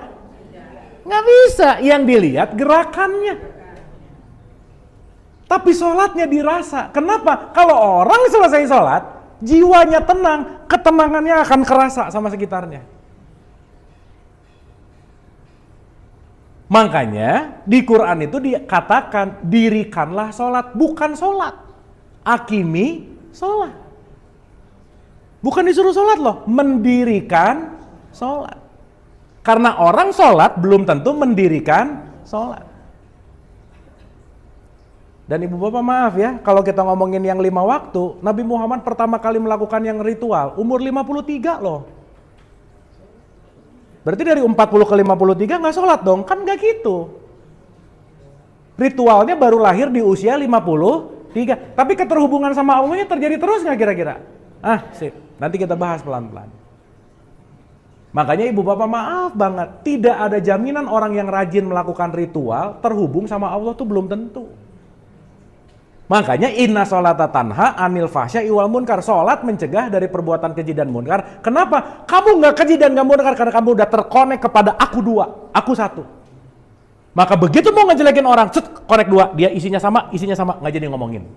Nggak bisa, yang dilihat gerakannya. Tapi sholatnya dirasa. Kenapa? Kalau orang selesai sholat, jiwanya tenang, ketenangannya akan kerasa sama sekitarnya. Makanya di Quran itu dikatakan, dirikanlah sholat, bukan sholat. Akimi sholat. Bukan disuruh sholat loh, mendirikan sholat. Karena orang sholat belum tentu mendirikan sholat. Dan Ibu Bapak maaf ya, kalau kita ngomongin yang 5 waktu, Nabi Muhammad pertama kali melakukan yang ritual, umur 53 loh. Berarti dari 40 ke 53 nggak sholat dong, kan nggak gitu. Ritualnya baru lahir di usia 53, tapi keterhubungan sama Allahnya terjadi terus nggak kira-kira? Sip, nanti kita bahas pelan-pelan. Makanya Ibu Bapak maaf banget, tidak ada jaminan orang yang rajin melakukan ritual terhubung sama Allah tuh belum tentu. Makanya inna sholata tanha anil fahsya'i wal munkar. Sholat mencegah dari perbuatan keji dan munkar. Kenapa? Kamu nggak keji dan nggak munkar karena kamu udah terkonek kepada aku dua, aku satu. Maka begitu mau ngejelekin orang, konek dua, dia isinya sama, nggak jadi ngomongin.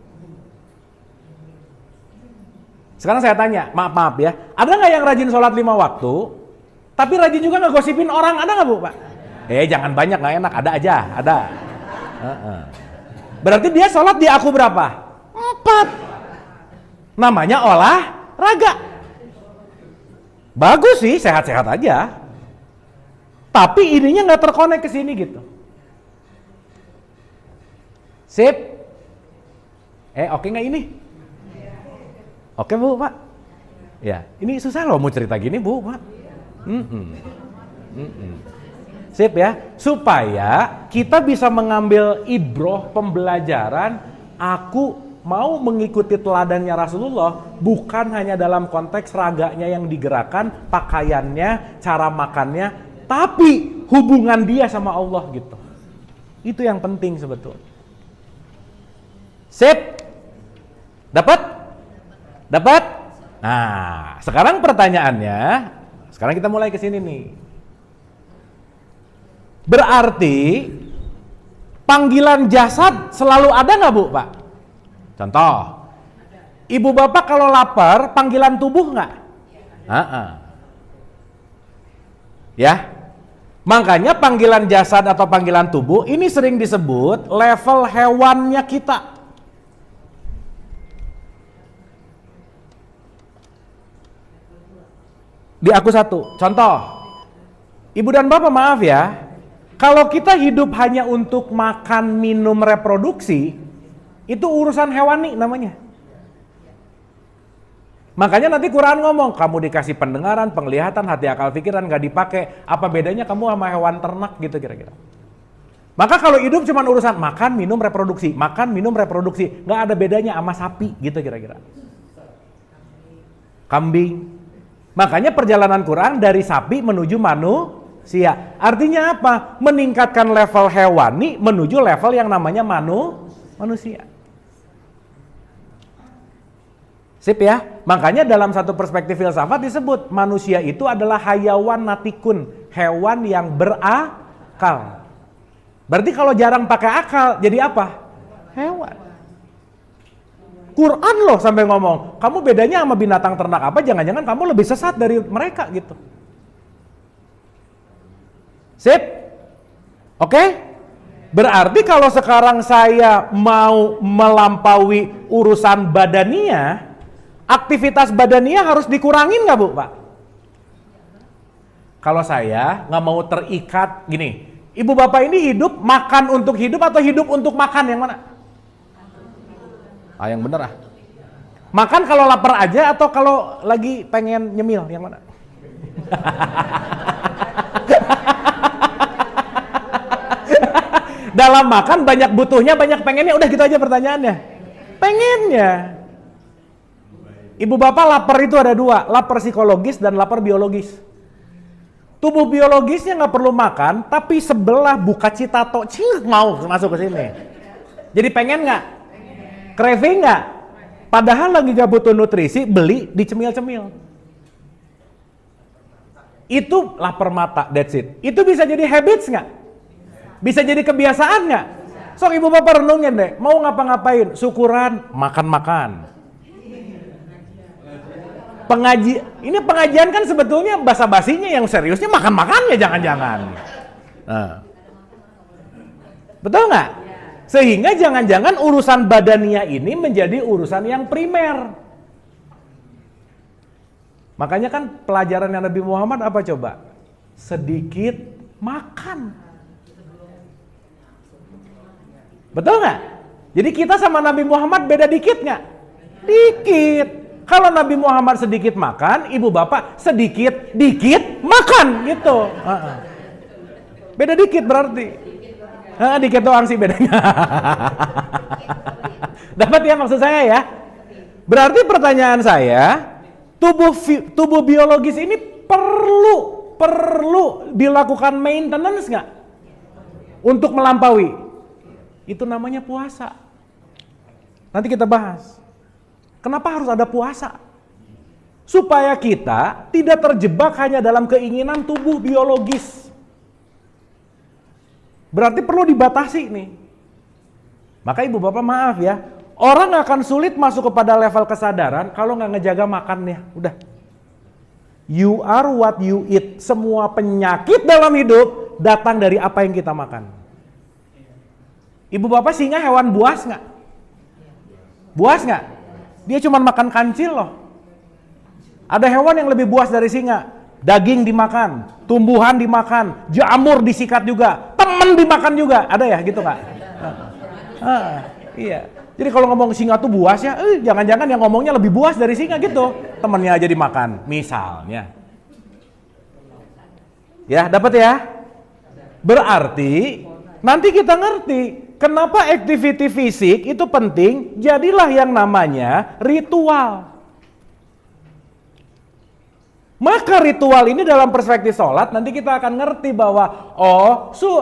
Sekarang saya tanya, maaf ya, ada nggak yang rajin sholat 5 waktu, tapi rajin juga ngegosipin orang, ada nggak Bu, Pak? Jangan banyak, nggak enak, ada aja, ada. Berarti dia sholat di aku berapa? 4. Namanya olahraga. Bagus sih, sehat-sehat aja. Tapi ininya nggak terkonek ke sini gitu. Sip. Oke nggak ini? Oke Bu, Pak? Ya, ini susah loh mau cerita gini Bu, Pak. Sip ya, supaya kita bisa mengambil ibroh pembelajaran, aku mau mengikuti teladannya Rasulullah, bukan hanya dalam konteks raganya yang digerakkan, pakaiannya, cara makannya, tapi hubungan dia sama Allah gitu. Itu yang penting sebetulnya. Sip? Dapat? Nah, sekarang pertanyaannya, sekarang kita mulai ke sini nih. Berarti panggilan jasad selalu ada nggak Bu, Pak? Contoh, Ibu Bapak kalau lapar panggilan tubuh nggak? Ya. Makanya panggilan jasad atau panggilan tubuh ini sering disebut level hewannya kita. Di aku satu, contoh, ibu dan bapak maaf ya, kalau kita hidup hanya untuk makan, minum, reproduksi, itu urusan hewani namanya. Makanya nanti Quran ngomong, kamu dikasih pendengaran, penglihatan, hati, akal, pikiran, gak dipakai, apa bedanya kamu sama hewan ternak gitu kira-kira. Maka kalau hidup cuma urusan makan, minum, reproduksi, makan, minum, reproduksi, gak ada bedanya sama sapi gitu kira-kira. Kambing. Makanya perjalanan Quran dari sapi menuju manusia. Artinya apa? Meningkatkan level hewani menuju level yang namanya manusia. Sip ya? Makanya dalam satu perspektif filsafat disebut manusia itu adalah hayawan natikun, hewan yang berakal. Berarti kalau jarang pakai akal jadi apa? Hewan. Quran loh sampai ngomong, kamu bedanya sama binatang ternak apa? Jangan-jangan kamu lebih sesat dari mereka gitu. Sip? Oke? Berarti kalau sekarang saya mau melampaui urusan badania, aktivitas badania harus dikurangin nggak Bu, Pak? Kalau saya nggak mau terikat gini, ibu bapak ini hidup makan untuk hidup atau hidup untuk makan, yang mana? Yang bener ah. Makan kalau lapar aja atau kalau lagi pengen nyemil, yang mana? Dalam makan banyak butuhnya, banyak pengennya, udah gitu aja pertanyaannya. Pengennya. Ibu bapak lapar itu ada dua, lapar psikologis dan lapar biologis. Tubuh biologisnya nggak perlu makan, tapi sebelah buka citato, mau masuk ke sini. Jadi pengen nggak? Craving nggak? Padahal lagi gak butuh nutrisi, beli dicemil-cemil. Itu lapar mata, that's it. Itu bisa jadi habits nggak? Bisa jadi kebiasaan nggak? Sok ibu bapak renungin deh, mau ngapa-ngapain? Syukuran, makan-makan. Ini pengajian kan sebetulnya basa-basinya, yang seriusnya makan-makan ya jangan-jangan. Nah. Betul nggak? Sehingga jangan-jangan urusan badania ini menjadi urusan yang primer. Makanya kan pelajaran Nabi Muhammad apa coba? Sedikit makan. Betul nggak? Jadi kita sama Nabi Muhammad beda dikit nggak? Dikit. Kalau Nabi Muhammad sedikit makan, ibu bapak dikit makan gitu. Beda dikit berarti. Dikit doang sih bedanya. Dapat ya maksud saya ya? Berarti pertanyaan saya, tubuh biologis ini perlu dilakukan maintenance nggak? Untuk melampaui. Itu namanya puasa. Nanti kita bahas. Kenapa harus ada puasa? Supaya kita tidak terjebak hanya dalam keinginan tubuh biologis. Berarti perlu dibatasi nih. Maka ibu bapak maaf ya, orang akan sulit masuk kepada level kesadaran kalau nggak ngejaga makannya. Udah. You are what you eat. Semua penyakit dalam hidup datang dari apa yang kita makan. Ibu bapak singa hewan buas nggak? Buas nggak? Dia cuma makan kancil loh. Ada hewan yang lebih buas dari singa. Daging dimakan, tumbuhan dimakan, jamur disikat juga, temen dimakan juga, ada ya gitu nggak? Iya. Jadi kalau ngomong singa tuh buas ya, jangan-jangan yang ngomongnya lebih buas dari singa gitu, temennya aja dimakan, misalnya. Ya, dapat ya? Berarti nanti kita ngerti kenapa activity fisik itu penting. Jadilah yang namanya ritual. Maka ritual ini dalam perspektif sholat nanti kita akan ngerti bahwa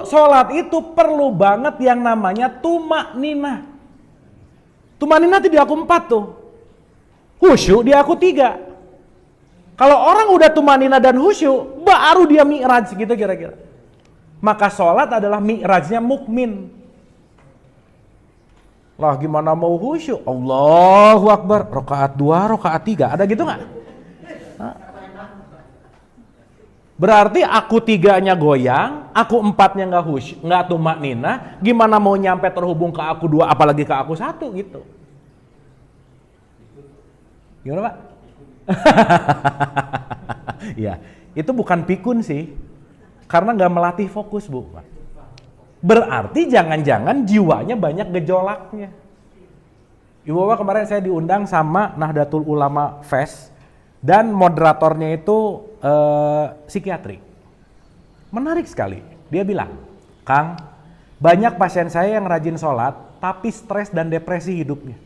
sholat itu perlu banget yang namanya tumak-ninah. Tumak-ninah itu di aku 4 tuh. Khusyuk di aku 3. Kalau orang udah tumak-ninah dan khusyuk, baru dia mi'raj gitu kira-kira. Maka sholat adalah mi'rajnya mukmin. Lah gimana mau khusyuk? Allahu Akbar, rakaat 2, rakaat 3, ada gitu nggak? Berarti aku 3-nya goyang, aku 4-nya nggak tumak nina, gimana mau nyampe terhubung ke aku 2 apalagi ke aku 1 gitu. Gimana Pak? Ya, itu bukan pikun sih, karena nggak melatih fokus Bu. Berarti jangan-jangan jiwanya banyak gejolaknya. Ibu Bapak, kemarin saya diundang sama Nahdlatul Ulama Fest dan moderatornya itu psikiatri. Menarik sekali. Dia bilang, Kang, banyak pasien saya yang rajin sholat tapi stres dan depresi hidupnya.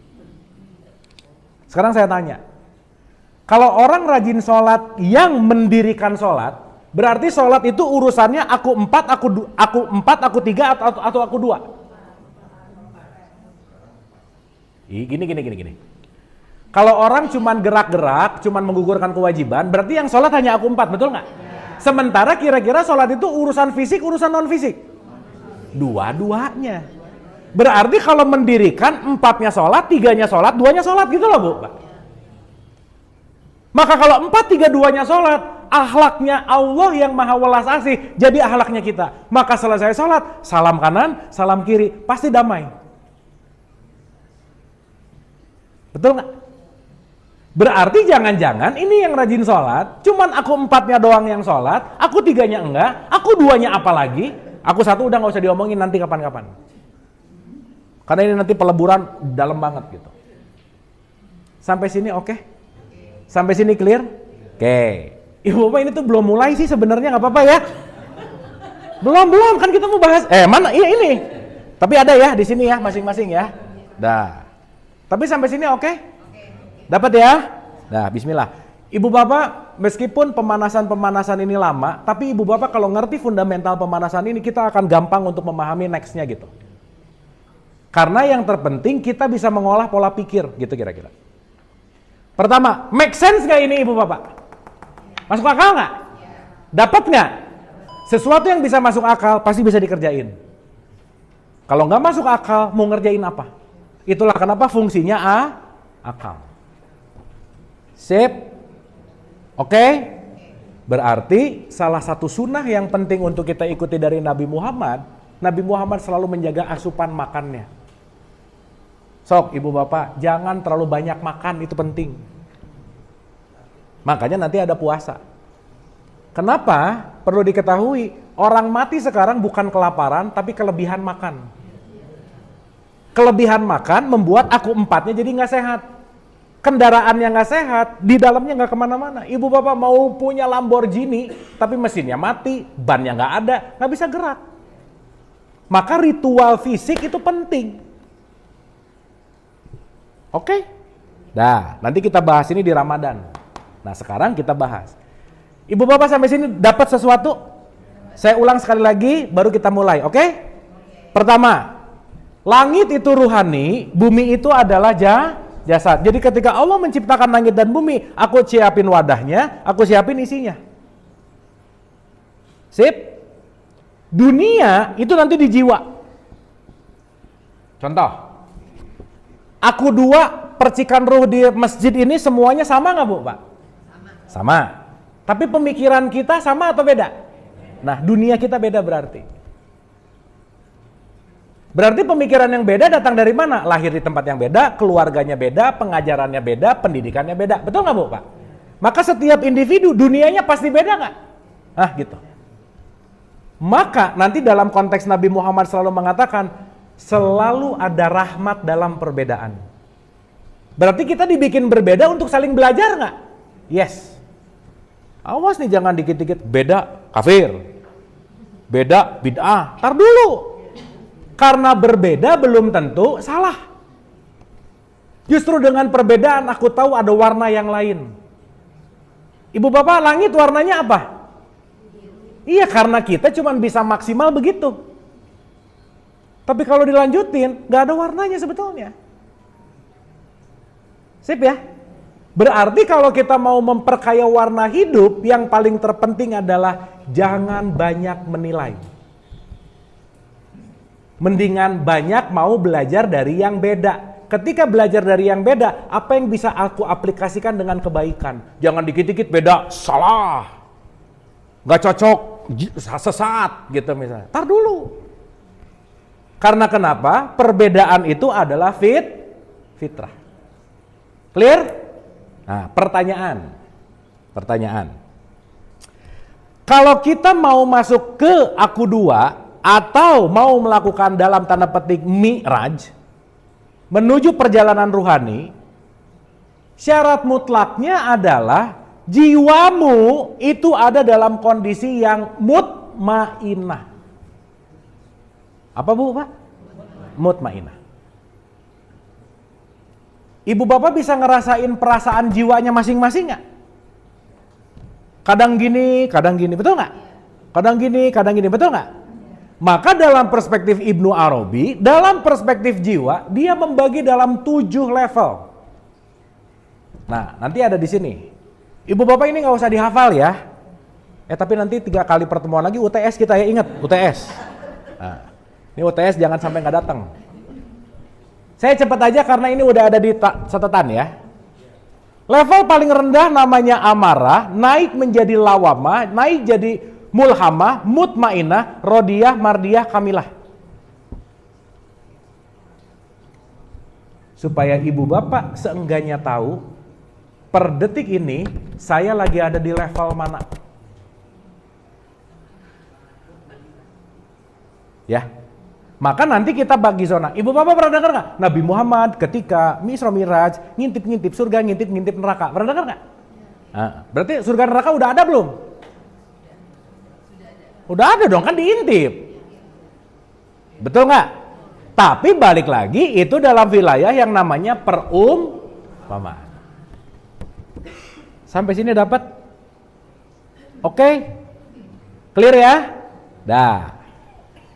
Sekarang saya tanya, kalau orang rajin sholat yang mendirikan sholat, berarti sholat itu urusannya aku 4, aku 3 atau aku 2? Gini. Kalau orang cuman gerak-gerak, cuman menggugurkan kewajiban, berarti yang sholat hanya aku 4, betul nggak? Sementara kira-kira sholat itu urusan fisik, urusan non fisik? Dua-duanya. Berarti kalau mendirikan 4-nya sholat, 3-nya sholat, 2-nya sholat gitu loh Bu. Maka kalau 4, 3, 2-nya sholat, akhlaknya Allah yang maha welas asih, jadi akhlaknya kita. Maka selesai sholat, salam kanan, salam kiri, pasti damai. Betul nggak? Berarti jangan-jangan ini yang rajin sholat, cuman aku 4-nya doang yang sholat, aku 3-nya enggak, aku 2-nya apalagi, aku 1 udah nggak usah diomongin nanti kapan-kapan. Karena ini nanti peleburan dalam banget gitu. Sampai sini oke? Sampai sini clear? Oke. Ibu Bapak, ini tuh belum mulai sih sebenarnya, nggak apa-apa ya? Belum kan kita mau bahas. Mana? Iya ini. Tapi ada ya di sini ya masing-masing ya. Dah. Tapi sampai sini oke? Dapat ya? Nah, bismillah. Ibu Bapak, meskipun pemanasan ini lama, tapi Ibu Bapak kalau ngerti fundamental pemanasan ini, kita akan gampang untuk memahami next-nya gitu. Karena yang terpenting kita bisa mengolah pola pikir gitu kira-kira. Pertama, make sense nggak ini Ibu Bapak? Masuk akal nggak? Dapat nggak? Sesuatu yang bisa masuk akal pasti bisa dikerjain. Kalau nggak masuk akal, mau ngerjain apa? Itulah kenapa fungsinya akal. Sip? Oke? Berarti salah satu sunnah yang penting untuk kita ikuti dari Nabi Muhammad selalu menjaga asupan makannya. Sok Ibu Bapak, jangan terlalu banyak makan, itu penting. Makanya nanti ada puasa. Kenapa? Perlu diketahui, orang mati sekarang bukan kelaparan, tapi kelebihan makan. Kelebihan makan membuat aku 4-nya jadi nggak sehat. Kendaraan yang nggak sehat, di dalamnya nggak kemana-mana. Ibu Bapak mau punya Lamborghini, tapi mesinnya mati, bannya nggak ada, nggak bisa gerak. Maka ritual fisik itu penting. Oke? Nah, nanti kita bahas ini di Ramadan. Nah, sekarang kita bahas. Ibu Bapak sampai sini dapat sesuatu? Saya ulang sekali lagi, baru kita mulai, oke? Pertama, langit itu ruhani, bumi itu adalah jasad. Jadi ketika Allah menciptakan langit dan bumi, aku siapin wadahnya, aku siapin isinya. Sip? Dunia itu nanti di jiwa. Contoh, aku 2 percikan ruh di masjid ini semuanya sama nggak Bu Pak? Sama. Tapi pemikiran kita sama atau beda? Nah, dunia kita beda berarti. Berarti pemikiran yang beda datang dari mana? Lahir di tempat yang beda, keluarganya beda, pengajarannya beda, pendidikannya beda. Betul nggak Bu Pak? Maka setiap individu dunianya pasti beda nggak? Gitu. Maka nanti dalam konteks Nabi Muhammad selalu mengatakan, selalu ada rahmat dalam perbedaan. Berarti kita dibikin berbeda untuk saling belajar nggak? Yes. Awas nih jangan dikit-dikit beda kafir, beda bid'ah. Tar dulu. Karena berbeda belum tentu salah. Justru dengan perbedaan aku tahu ada warna yang lain. Ibu Bapak, langit warnanya apa? Iya, karena kita cuma bisa maksimal begitu. Tapi kalau dilanjutin, nggak ada warnanya sebetulnya. Sip ya? Berarti kalau kita mau memperkaya warna hidup, yang paling terpenting adalah jangan banyak menilai. Mendingan banyak mau belajar dari yang beda. Ketika belajar dari yang beda, apa yang bisa aku aplikasikan dengan kebaikan? Jangan dikit-dikit beda, salah. nggak cocok, sesat gitu misalnya. Tar dulu. Karena kenapa? Perbedaan itu adalah fitrah. Clear? Nah, pertanyaan. Kalau kita mau masuk ke aku dua atau mau melakukan dalam tanda petik mi'raj menuju perjalanan ruhani, syarat mutlaknya adalah jiwamu itu ada dalam kondisi yang mutmainah. Apa Bu, Pak? Mutmainah. Ibu bapak bisa ngerasain perasaan jiwanya masing-masing nggak? Kadang gini, betul nggak? Kadang gini, betul nggak? Maka dalam perspektif Ibnu Arabi, dalam perspektif jiwa, dia membagi dalam 7 level. Nah, nanti ada di sini. Ibu bapak ini nggak usah dihafal ya. Tapi nanti 3 kali pertemuan lagi UTS kita ya, ingat UTS. Nah, ini UTS jangan sampai nggak datang. Saya cepat aja karena ini udah ada di catatan ya. Level paling rendah namanya amarah, naik menjadi lawamah, naik jadi mulhamah, mutmainah, rodiyah, mardiyah, kamilah. Supaya ibu bapak seenggaknya tahu per detik ini saya lagi ada di level mana. Ya. Maka nanti kita bagi zona. Ibu bapak pernah dengar nggak? Nabi Muhammad ketika Isra Miraj ngintip-ngintip surga, ngintip-ngintip neraka. Pernah dengar nggak? Nah, berarti surga neraka udah ada belum? Udah ada dong, kan diintip. Betul nggak? Tapi balik lagi itu dalam wilayah yang namanya perumpamaan. Sampai sini dapat? Oke? Clear ya? Dah.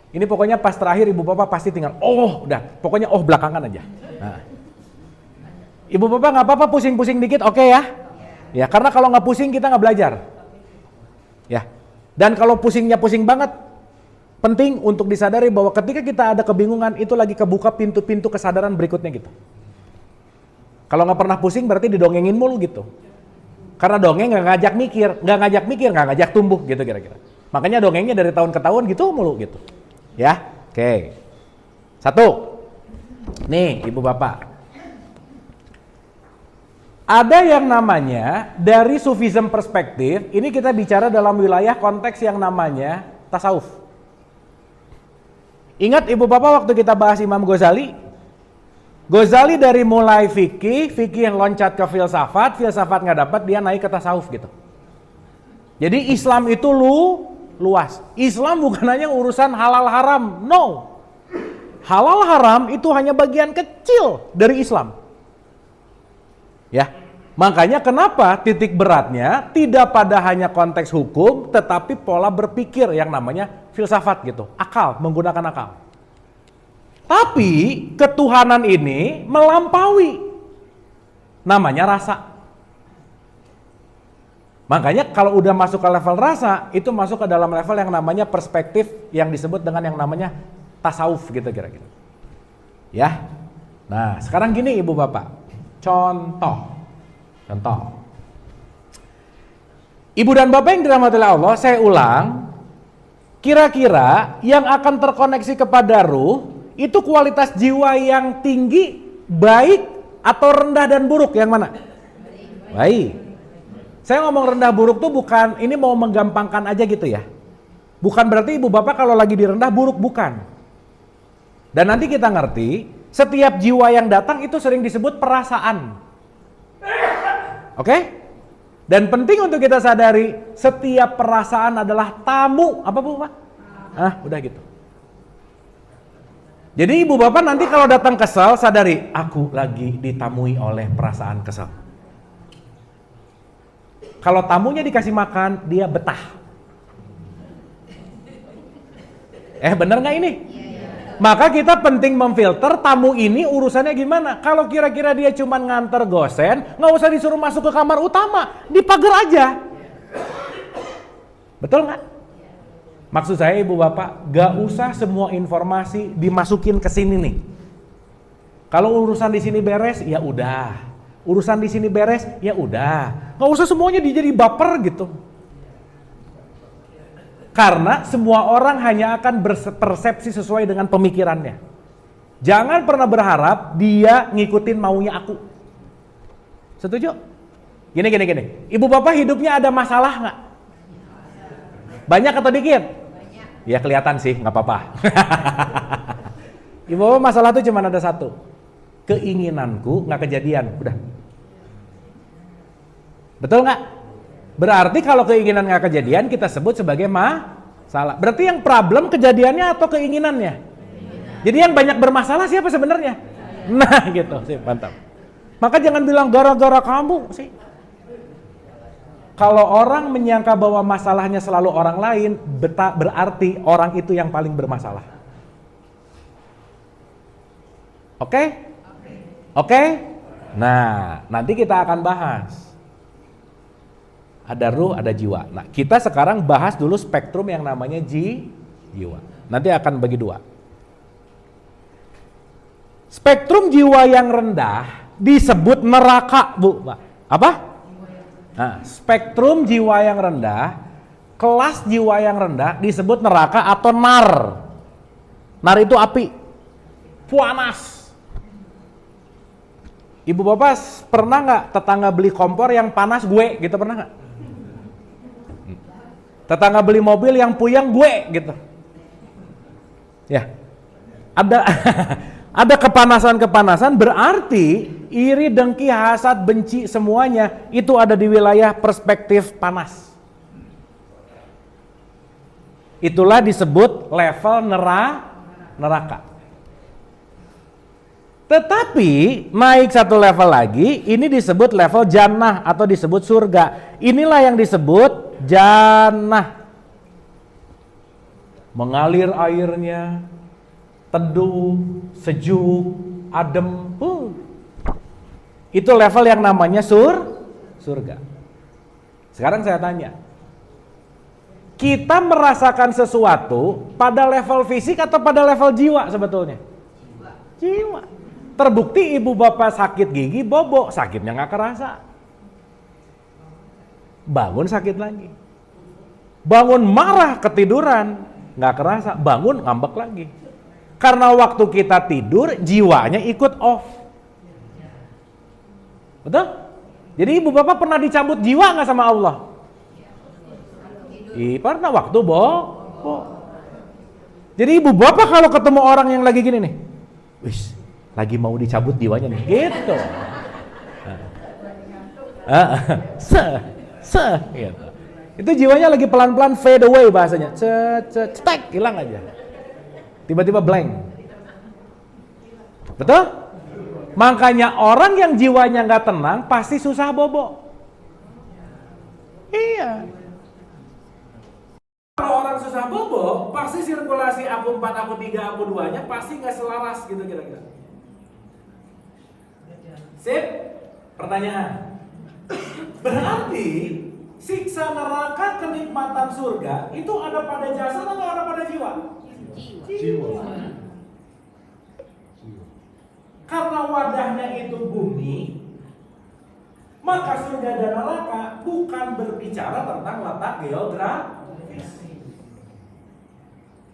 Ini pokoknya pas terakhir ibu bapak pasti tinggal udah, pokoknya belakangan aja. Nah. Ibu bapak nggak apa-apa pusing-pusing dikit, oke ya? Ya, karena kalau nggak pusing kita nggak belajar. Ya. Dan kalau pusingnya pusing banget, penting untuk disadari bahwa ketika kita ada kebingungan itu lagi kebuka pintu-pintu kesadaran berikutnya gitu. Kalau nggak pernah pusing berarti didongengin mulu gitu. Karena dongeng nggak ngajak mikir, nggak ngajak tumbuh gitu kira-kira. Makanya dongengnya dari tahun ke tahun gitu mulu gitu. Ya, oke. 1. Nih, ibu bapak. Ada yang namanya dari sufism perspektif, ini kita bicara dalam wilayah konteks yang namanya tasawuf. Ingat ibu bapak waktu kita bahas Imam Ghazali? Ghazali dari mulai fikih loncat ke filsafat nggak dapat, dia naik ke tasawuf gitu. Jadi Islam itu luas. Islam bukan hanya urusan halal haram, no. Halal haram itu hanya bagian kecil dari Islam. Ya, makanya kenapa titik beratnya tidak pada hanya konteks hukum, tetapi pola berpikir yang namanya filsafat gitu, akal, menggunakan akal. Tapi ketuhanan ini melampaui, namanya rasa. Makanya kalau udah masuk ke level rasa, itu masuk ke dalam level yang namanya perspektif yang disebut dengan yang namanya tasawuf gitu kira-kira. Ya. Nah, sekarang gini ibu bapak. Contoh. Ibu dan bapak yang dirahmati Allah, saya ulang. Kira-kira yang akan terkoneksi kepada ruh, itu kualitas jiwa yang tinggi, baik, atau rendah dan buruk, yang mana? Baik. Saya ngomong rendah buruk tuh bukan, ini mau menggampangkan aja gitu ya. Bukan berarti ibu bapak kalau lagi di rendah buruk, bukan. Dan nanti kita ngerti, setiap jiwa yang datang itu sering disebut perasaan. Oke? Dan penting untuk kita sadari, setiap perasaan adalah tamu. Apa Bu Pak? Udah gitu. Jadi ibu bapak nanti kalau datang kesel, sadari, aku lagi ditamui oleh perasaan kesel. Kalau tamunya dikasih makan, dia betah. Bener nggak ini? Maka kita penting memfilter tamu ini urusannya gimana. Kalau kira-kira dia cuma nganter gosen, nggak usah disuruh masuk ke kamar utama, di pagar aja. Betul nggak? Maksud saya ibu bapak, nggak usah semua informasi dimasukin ke sini nih. Kalau urusan di sini beres, ya udah. Urusan di sini beres, ya udah. Nggak usah semuanya jadi baper gitu. Karena semua orang hanya akan berpersepsi sesuai dengan pemikirannya. Jangan pernah berharap dia ngikutin maunya aku. Setuju? Gini. Ibu bapak hidupnya ada masalah nggak? Banyak atau dikit? Banyak. Ya kelihatan sih, nggak apa-apa. Ibu bapak masalah tuh cuma ada satu. Keinginanku nggak kejadian, udah. Betul nggak? Berarti kalau keinginan nggak kejadian kita sebut sebagai masalah. Berarti yang problem kejadiannya atau keinginannya? Jadi yang banyak bermasalah siapa sebenarnya? Nah gitu sih, mantap. Maka jangan bilang gara-gara kamu sih. Kalau orang menyangka bahwa masalahnya selalu orang lain, berarti orang itu yang paling bermasalah. Oke? Oke? Nah, nanti kita akan bahas. Ada ruh, ada jiwa. Nah, kita sekarang bahas dulu spektrum yang namanya jiwa. Nanti akan bagi dua. Spektrum jiwa yang rendah disebut neraka, Bu. Apa? Nah, spektrum jiwa yang rendah, kelas jiwa yang rendah disebut neraka atau nar. Nar itu api. Panas. Ibu bapak pernah nggak tetangga beli kompor yang panas gue gitu, pernah nggak? Tetangga beli mobil yang puyeng gue gitu. Ya. Ada kepanasan berarti iri, dengki, hasad, benci semuanya itu ada di wilayah perspektif panas. Itulah disebut level neraka. Tetapi naik satu level lagi, ini disebut level jannah atau disebut surga. Inilah yang disebut jannah. Mengalir airnya, teduh, sejuk, adem. Itu level yang namanya surga. Sekarang saya tanya, kita merasakan sesuatu pada level fisik atau pada level jiwa sebetulnya? Jiwa. Terbukti ibu bapak sakit gigi, bobo, sakitnya nggak kerasa. Bangun sakit lagi. Bangun marah, ketiduran, nggak kerasa. Bangun ngambek lagi. Karena waktu kita tidur, jiwanya ikut off. Betul? Jadi ibu bapak pernah dicabut jiwa nggak sama Allah? Pernah waktu bobo. Jadi ibu bapak kalau ketemu orang yang lagi gini nih, wis, lagi mau dicabut jiwanya nih, gitu. Gitu. Itu jiwanya lagi pelan-pelan fade away bahasanya, cetek, hilang aja. Tiba-tiba blank. Betul? Makanya orang yang jiwanya nggak tenang pasti susah bobo. Iya. Kalau orang susah bobo, pasti sirkulasi aku 4, aku 3, aku 2-nya pasti nggak selaras gitu kira-kira. Sip? Pertanyaan. Berarti siksa neraka, kenikmatan surga itu ada pada jasad atau ada pada jiwa? Jiwa. Karena wadahnya itu bumi, maka surga dan neraka bukan berbicara tentang letak geografis.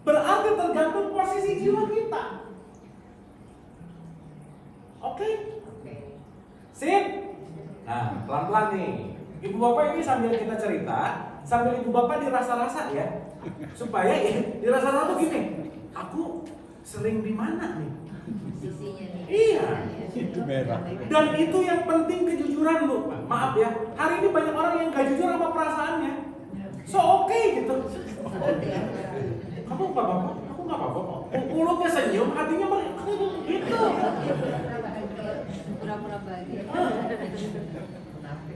Berarti tergantung posisi jiwa kita. Oke? Sip? Nah, pelan-pelan nih. Ibu bapak ini sambil kita cerita, sambil ibu bapak dirasa-rasa ya. Supaya dirasa-rasa tuh gini, aku sering di mana nih? Iya. Dan itu yang penting, kejujuran, Bu. Maaf ya, hari ini banyak orang yang gak jujur sama perasaannya. So oke gitu. Kamu nggak apa-apa, aku nggak apa-apa kok. Mulutnya senyum, hatinya gitu. Pura-pura bahagia.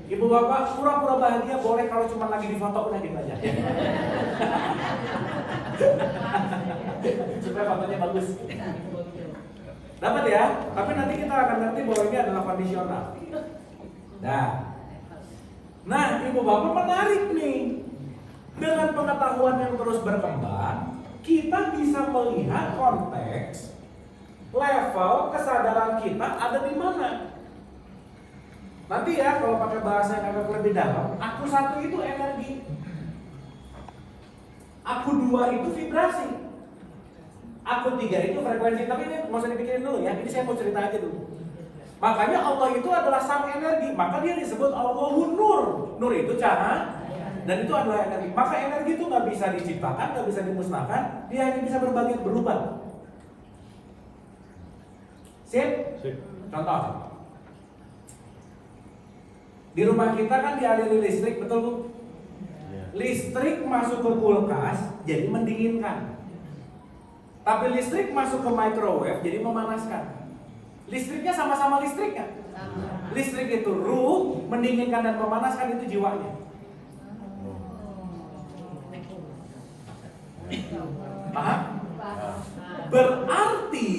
Ibu bapak pura-pura bahagia boleh kalau cuma lagi di foto, udah gitu aja. Supaya fotonya bagus. Dapat ya? Tapi nanti kita akan ngerti bahwa ini adalah kondisional. Nah, ibu bapak menarik nih. Dengan pengetahuan yang terus berkembang, kita bisa melihat konteks level kesadaran kita ada di mana. Nanti ya kalau pakai bahasa yang agak lebih dalam, aku satu itu energi. Aku 2 itu vibrasi. Aku 3 itu frekuensi. Tapi ini nggak usah dipikirin dulu ya. Ini saya mau cerita aja dulu. Makanya Allah itu adalah sang energi. Maka dia disebut Allahun Nur. Nur itu cahaya. Dan itu adalah energi. Maka energi itu nggak bisa diciptakan, nggak bisa dimusnahkan. Dia hanya bisa berubah. Sip? Contoh. Di rumah kita kan dialiri listrik, betul Bu? Listrik masuk ke kulkas, jadi mendinginkan. Tapi listrik masuk ke microwave, jadi memanaskan. Listriknya sama-sama listrik kan? Listrik itu ruh, mendinginkan dan memanaskan, itu jiwanya. Paham? Berarti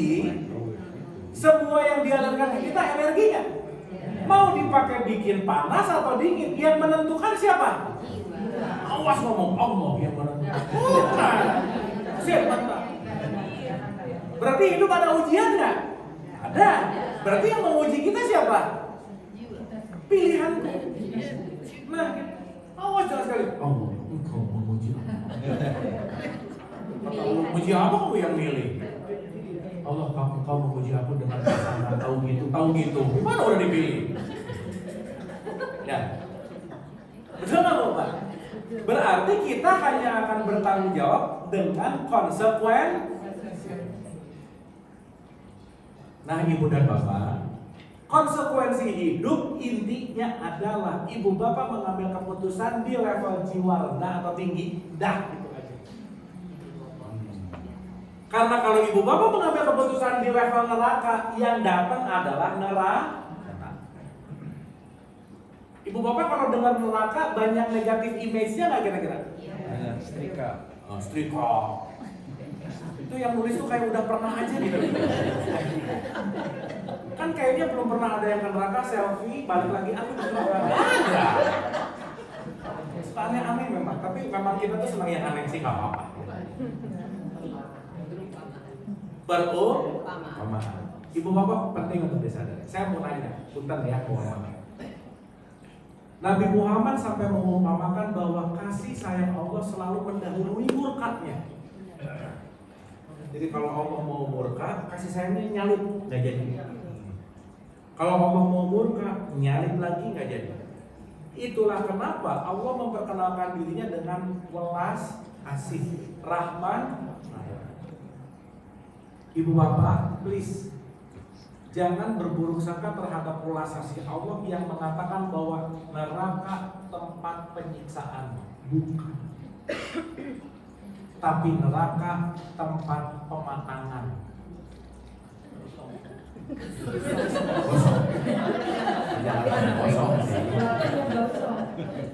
semua yang dialirkan ke kita energinya. Mau dipakai bikin panas atau dingin, yang menentukan siapa? Awas ngomong Allah yang menentukan. Bukan. Siapa? Berarti hidup ada ujian nggak? Ada. Berarti yang menguji kita siapa? Pilihanku. Nah, awas jelas sekali. Allah, engkau menguji aku. Menguji apa kamu yang milih? Allah, kau menguji aku dengan pasangan tahu gitu. Gimana udah dipilih? Ya. Betul nggak Pak? Berarti kita hanya akan bertanggung jawab dengan konsekuensi. Nah Ibu dan Bapak, konsekuensi hidup intinya adalah Ibu Bapak mengambil keputusan di level jiwa rendah atau tinggi, dah gitu aja. Karena kalau Ibu Bapak mengambil keputusan di level neraka, yang datang adalah neraka. Ibu Bapak kalau dengar neraka banyak negatif image-nya nggak kira-kira? Banyak setrika. Setrika. Itu yang nulis tuh kayak udah pernah aja gitu. Kan kayaknya belum pernah ada yang ke neraka selfie balik lagi aku di neraka. Ada. Aneh-aneh memang, tapi memang kita tuh senang yang aneh sih, nggak apa-apa. Perumpamaan. Ibu Bapak penting untuk disadari. Saya mau nanya, punten ya, Nabi Muhammad sampai mengumpamakan bahwa kasih sayang Allah selalu mendahului murkatnya. Jadi kalau Allah mau murka, kasih sayangnya nyalip, nggak jadi. Kalau Allah mau murka, nyalip lagi nggak jadi. Itulah kenapa Allah memperkenalkan dirinya dengan welas asih, rahman. Ibu Bapak, please jangan berburuk sangka terhadap welas asih Allah yang mengatakan bahwa neraka tempat penyiksaan, bukan. Tapi neraka tempat pematangan.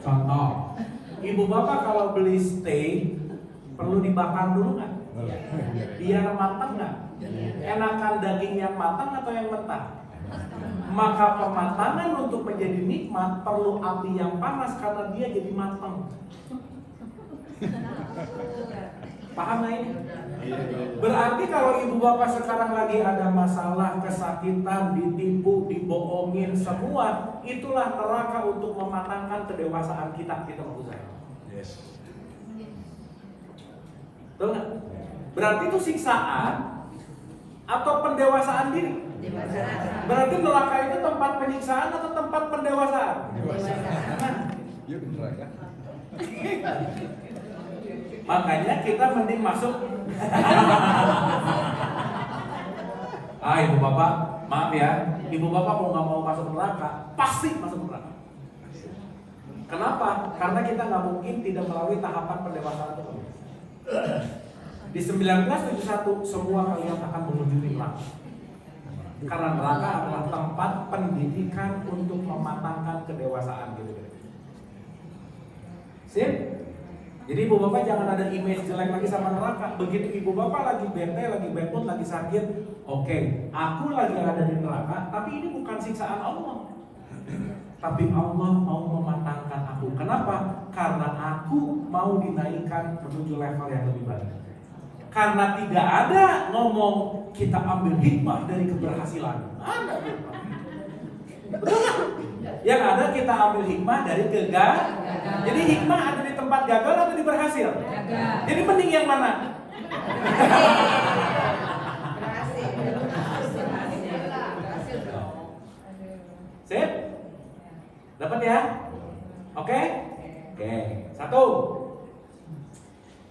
Contoh, Ibu Bapak kalau beli steak perlu dibakar dulu nggak? Biar matang nggak? Enakan daging yang matang atau yang mentah? Maka pematangan untuk menjadi nikmat perlu api yang panas karena dia jadi matang. Paham nggak ini? Berarti kalau ibu bapak sekarang lagi ada masalah, kesakitan, ditipu, dibohongin semua, itulah neraka untuk mematangkan kedewasaan kita, gitu maksud saya. Yes. Betul nggak? Berarti itu siksaan atau pendewasaan diri? Berarti neraka itu tempat penyiksaan atau tempat pendewasaan? Yuk neraka. Makanya kita mending masuk. Ibu bapak, maaf ya, ibu bapak mau nggak mau masuk neraka, pasti masuk neraka. Kenapa? Karena kita nggak mungkin tidak melalui tahapan pendewasaan itu. Di 1971 semua kalian akan menuju neraka. Karena neraka adalah tempat pendidikan untuk mematangkan kedewasaan gitu. Sip? Jadi ibu bapak jangan ada image jelek lagi sama neraka. Begitu ibu bapak lagi bete, lagi bad mood, lagi sakit, oke, aku lagi ada di neraka, tapi ini bukan siksaan Allah. Tapi Allah mau mematangkan aku. Kenapa? Karena aku mau dinaikkan menuju level yang lebih baik. Karena tidak ada ngomong kita ambil hikmah dari keberhasilan. Ada. Betul nggak? Yang ada kita ambil hikmah dari kegagalan. Jadi hikmah ada di tempat gagal atau di berhasil? Gagal. Jadi mending yang mana? Sip? Dapat ya? Oke? Oke. Satu.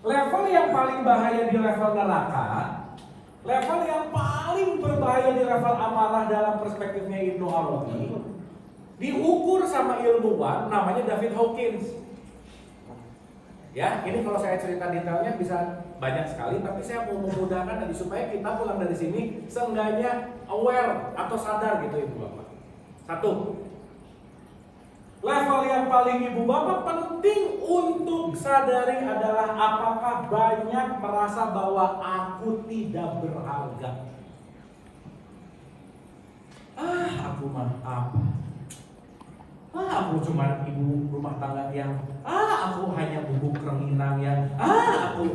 Level yang paling bahaya di level neraka, level yang paling berbahaya di level amarah dalam perspektifnya Ibnu Arabi, diukur sama ilmuwan namanya David Hawkins. Ya, ini kalau saya cerita detailnya bisa banyak sekali, tapi saya mau memudahkan tadi supaya kita pulang dari sini seenggaknya aware atau sadar gitu Ibu Bapak. Satu. Level yang paling Ibu Bapak penting untuk sadari adalah apakah banyak merasa bahwa aku tidak berharga. Aku mah apa? Aku cuma ibu rumah tangga yang aku hanya bubuk rengginang yang aku.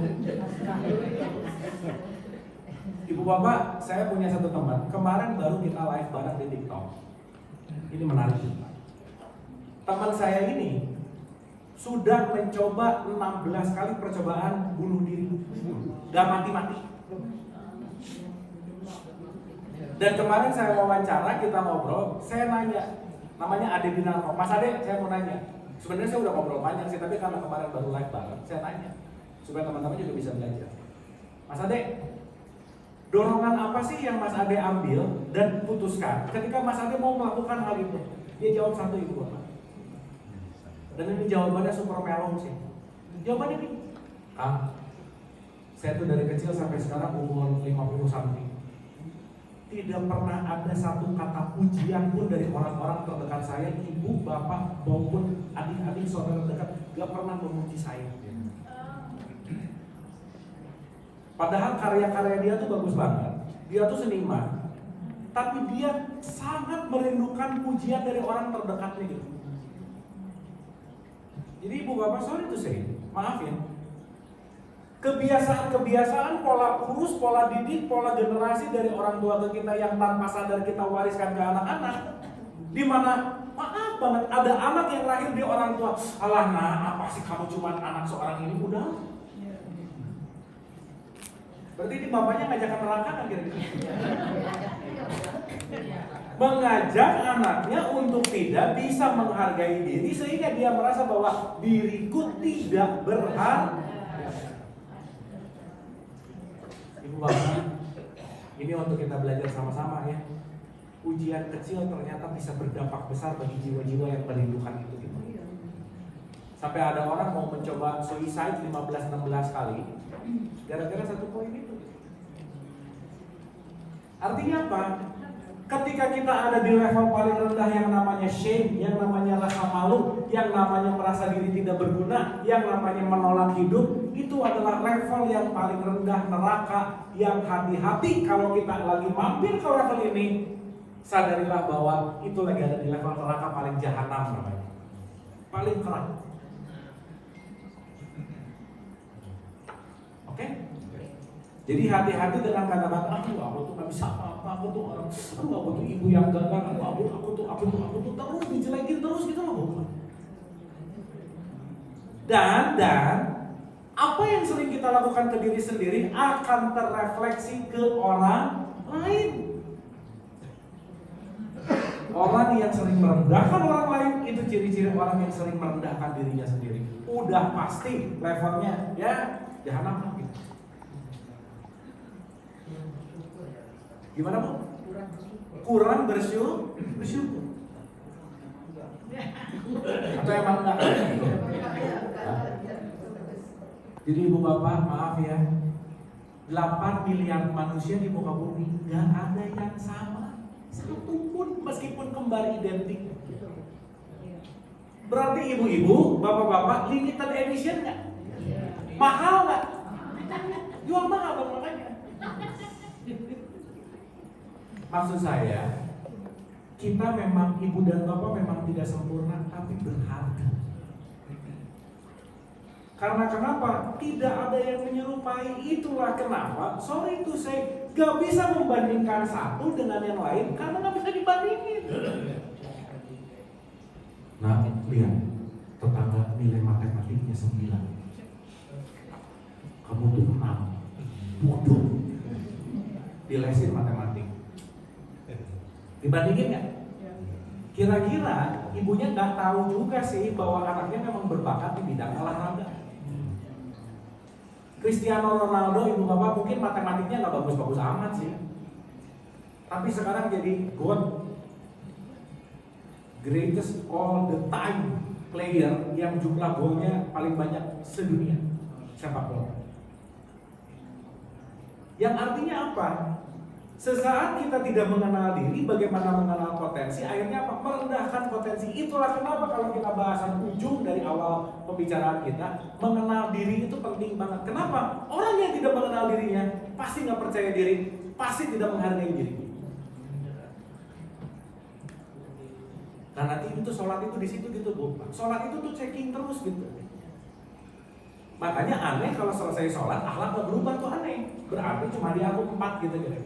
Ibu Bapak, saya punya satu teman, kemarin baru kita live bareng di TikTok. Ini menarik. Teman saya ini sudah mencoba 16 kali percobaan bunuh diri. Gak mati-mati. Dan kemarin saya wawancara, kita ngobrol, saya nanya, namanya Ade Binarko. Mas Ade, saya mau nanya. Sebenarnya saya udah ngobrol panjang sih, tapi karena kemarin baru live bareng, saya nanya supaya teman-teman juga bisa belajar. Mas Ade, dorongan apa sih yang Mas Ade ambil dan putuskan ketika Mas Ade mau melakukan hal itu? Dia jawab satu Ibu Bapak. Dan ini jawabannya super mellow sih. Jawabannya ini, saya tuh dari kecil sampai sekarang umur 50 something. Tidak pernah ada satu kata pujian pun dari orang-orang terdekat saya, ibu, bapak, maupun adik-adik saudara dekat, gak pernah memuji saya. Padahal karya-karya dia tuh bagus banget, dia tuh seniman, tapi dia sangat merindukan pujian dari orang terdekatnya gitu. Jadi ibu bapak, sorry to say, maaf ya, kebiasaan-kebiasaan, pola urus, pola didik, pola generasi dari orang tua ke kita yang tanpa sadar kita wariskan ke anak-anak, di mana maaf banget ada anak yang lahir di orang tua, alah nah apa sih kamu cuma anak seorang ini, udah. Berarti ini bapaknya ngajak ke neraka kan kira-kira? Mengajak anaknya untuk tidak bisa menghargai diri sehingga dia merasa bahwa diriku tidak berharga. Ibu bapak, ini untuk kita belajar sama-sama ya. Ujian kecil ternyata bisa berdampak besar bagi jiwa-jiwa yang merindukan itu. Sampai ada orang mau mencoba suicide 15-16 kali gara-gara satu poin itu. Artinya apa? Ketika kita ada di level paling rendah yang namanya shame, yang namanya rasa malu, yang namanya merasa diri tidak berguna, yang namanya menolak hidup, itu adalah level yang paling rendah neraka. Yang hati-hati kalau kita lagi mampir ke level ini, sadarilah bahwa itu lagi ada di level neraka paling jahanam namanya, paling keras. Oke? Jadi hati-hati dengan kata-kata aku tuh gak bisa apa-apa, aku tuh orang, aku tuh ibu yang gagal, aku tuh terus dijelekin terus gitu loh. Dan apa yang sering kita lakukan ke diri sendiri akan terrefleksi ke orang lain. Orang yang sering merendahkan orang lain itu ciri-ciri orang yang sering merendahkan dirinya sendiri. Udah pasti levelnya ya jahanam gitu. Gimana Bu? Kurang bersyukur. Atau emang enggak? Jadi ibu bapak maaf ya, 8 miliar manusia di muka bumi gak ada yang sama satupun meskipun kembar identik. Berarti ibu-ibu, bapak-bapak limited edition nggak? Mahal nggak? Jual mahal dong makanya. Maksud saya, kita memang ibu dan bapak memang tidak sempurna, tapi berharga. Karena kenapa? Tidak ada yang menyerupai. Itulah kenapa, sorry to say, gak bisa membandingkan satu dengan yang lain karena gak bisa dibandingin. lihat tetangga nilai matematiknya 9, kamu tuh 6, bodoh, dilesin matematik. Dibandingin nggak? Kira-kira ibunya nggak tahu juga sih bahwa anaknya memang berbakat di bidang olahraga. Cristiano Ronaldo, ibu bapak mungkin matematiknya nggak bagus-bagus amat sih, tapi sekarang jadi greatest all the time player yang jumlah golnya paling banyak sedunia sepak bola. Yang artinya apa? Sesaat kita tidak mengenal diri, bagaimana mengenal potensi, akhirnya apa? Merendahkan potensi. Itulah kenapa kalau kita bahasan ujung dari awal pembicaraan kita, mengenal diri itu penting banget. Kenapa? Orang yang tidak mengenal dirinya pasti nggak percaya diri, pasti tidak menghargai diri. Nah nanti itu sholat itu di situ gitu Bu. Sholat itu tuh checking terus gitu. Makanya aneh kalau selesai sholat akhlak nggak berubah tuh aneh. Berarti cuma di aku 4 gitu gitu.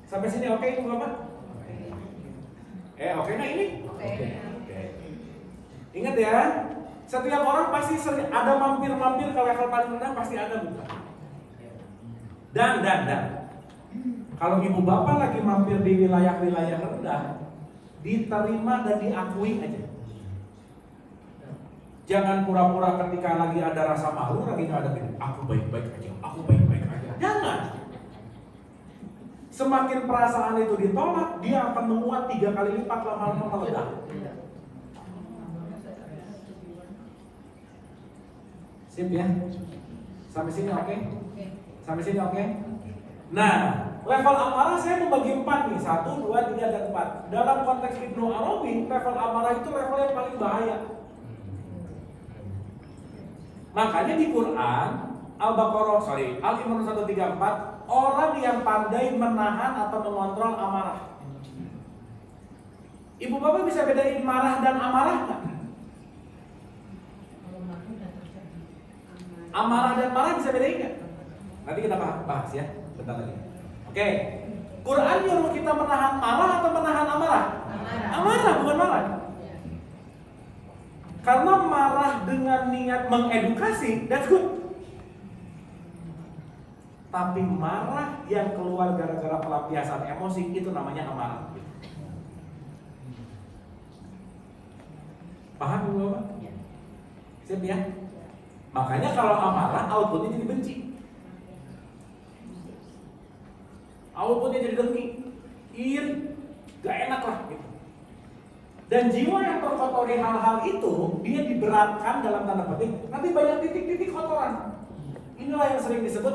Sampai sini oke Ibu Bapak? Oke nggak ini? Oke. Ingat ya, setiap orang pasti ada mampir-mampir ke level paling rendah pasti ada bukan? Dan kalau Ibu Bapak lagi mampir di wilayah-wilayah rendah, diterima dan diakui aja. Jangan pura-pura ketika lagi ada rasa malu, lagi nggak ada gini, aku baik-baik aja, aku baik-baik aja. Jangan. Semakin perasaan itu ditolak, dia akan menguat 3 kali lipat lama-lama meledak. Sip ya? Sampai sini oke? Sampai sini oke? Nah, level amarah saya membagi 4 nih, 1, 2, 3, dan 4. Dalam konteks Ibnu Arabi, level amarah itu level yang paling bahaya. Makanya di Quran Al-Imran 134, orang yang pandai menahan atau mengontrol amarah. Ibu bapak bisa bedain marah dan amarah nggak? Amarah dan marah bisa bedain nggak? Nanti kita bahas ya, bentar lagi. Oke, Quran nyuruh kita menahan marah atau menahan amarah? Amarah bukan marah. Karena marah dengan niat mengedukasi, that's good. Tapi marah yang keluar gara-gara pelampiasan emosi, itu namanya amarah. Paham Ibu Bapak? Sip ya? Makanya kalau amarah, outputnya jadi benci, outputnya jadi dengki, iri, gak enak lah gitu. Dan jiwa yang terkotori hal-hal itu, dia diberatkan dalam tanda petik, nanti banyak titik-titik kotoran. Inilah yang sering disebut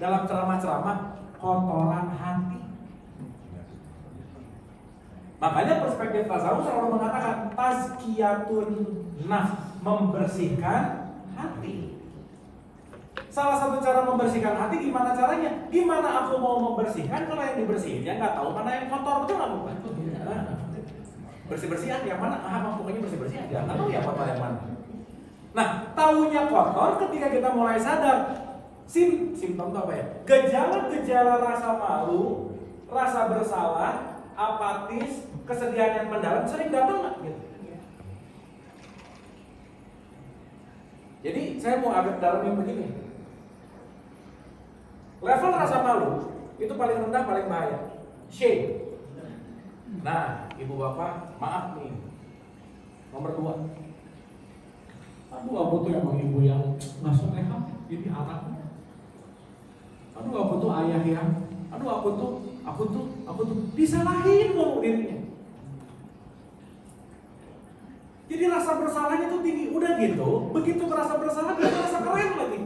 dalam ceramah-ceramah kotoran hati. Makanya perspektif tasawuf selalu mengatakan tazkiyatun nafs, membersihkan hati. Salah satu cara membersihkan hati gimana caranya? Gimana aku mau membersihkan kalau yang dibersihin ya nggak tahu mana yang kotor, betul nggak bukan? Bersih-bersih yang mana? Pokoknya bersih-bersih aja. Nggak tahu ya kotor yang mana. Nah, tahunya kotor ketika kita mulai sadar. Simptom itu apa ya? Gejala-gejala rasa malu, rasa bersalah, apatis, kesedihan yang mendalam sering datang nggak? Gitu. Jadi saya mau agak dalamin begini. Level rasa malu itu paling rendah, paling bahaya. Shame. Nah, ibu bapak, maaf nih. Nomor 2. Aduh, aku tuh emang ibu yang nggak soleha, ini anaknya. Aduh, aku tuh ayah yang, aduh aku tuh disalahin mulu dirinya. Jadi rasa bersalahnya tuh tinggi, udah gitu. Begitu merasa bersalah, dia merasa keren lagi.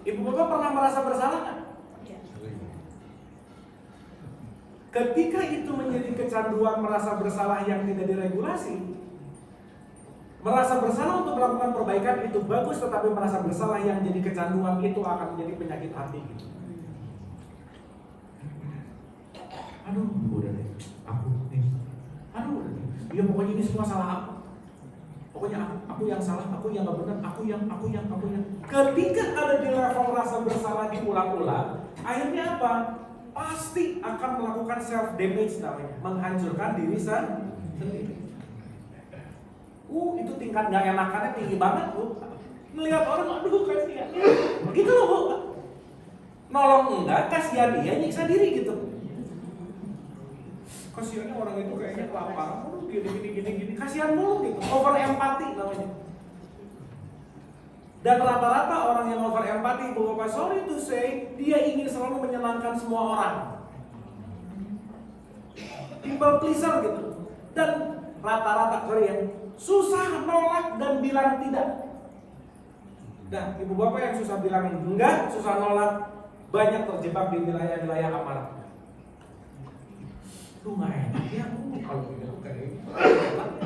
Ibu bapak pernah merasa bersalah nggak? Ketika itu menjadi kecanduan merasa bersalah yang tidak diregulasi, merasa bersalah untuk melakukan perbaikan itu bagus, tetapi merasa bersalah yang jadi kecanduan itu akan menjadi penyakit hati gitu. Aduh, udah deh, aku nih. Aduh, udah deh. Ya pokoknya ini semua salah aku. Pokoknya aku yang salah, aku yang nggak benar, aku yang. Ketika ada di level rasa bersalah diulang-ulang, akhirnya apa? pasti akan melakukan self damage namanya, menghancurkan diri sendiri. Itu tingkat nggak enakannya tinggi banget Bu. Melihat orang, aduh kasihan dia. Begitu loh Bu. Nolong enggak, kasihan dia nyiksa diri gitu. Kasihannya orang itu kayaknya kelaparan, gini. Kasihan mulu gitu. Over empati namanya. Dan rata-rata orang yang over empati, Bapak sorry to say, dia ingin selalu menyenangkan semua orang. People pleaser gitu. Dan rata-rata, sorry ya, susah nolak dan bilang tidak. Nah, ibu bapak yang susah bilang enggak, susah nolak, banyak terjebak di wilayah-wilayah amarah. Lu nggak enak ya, kalau gitu kayak gitu.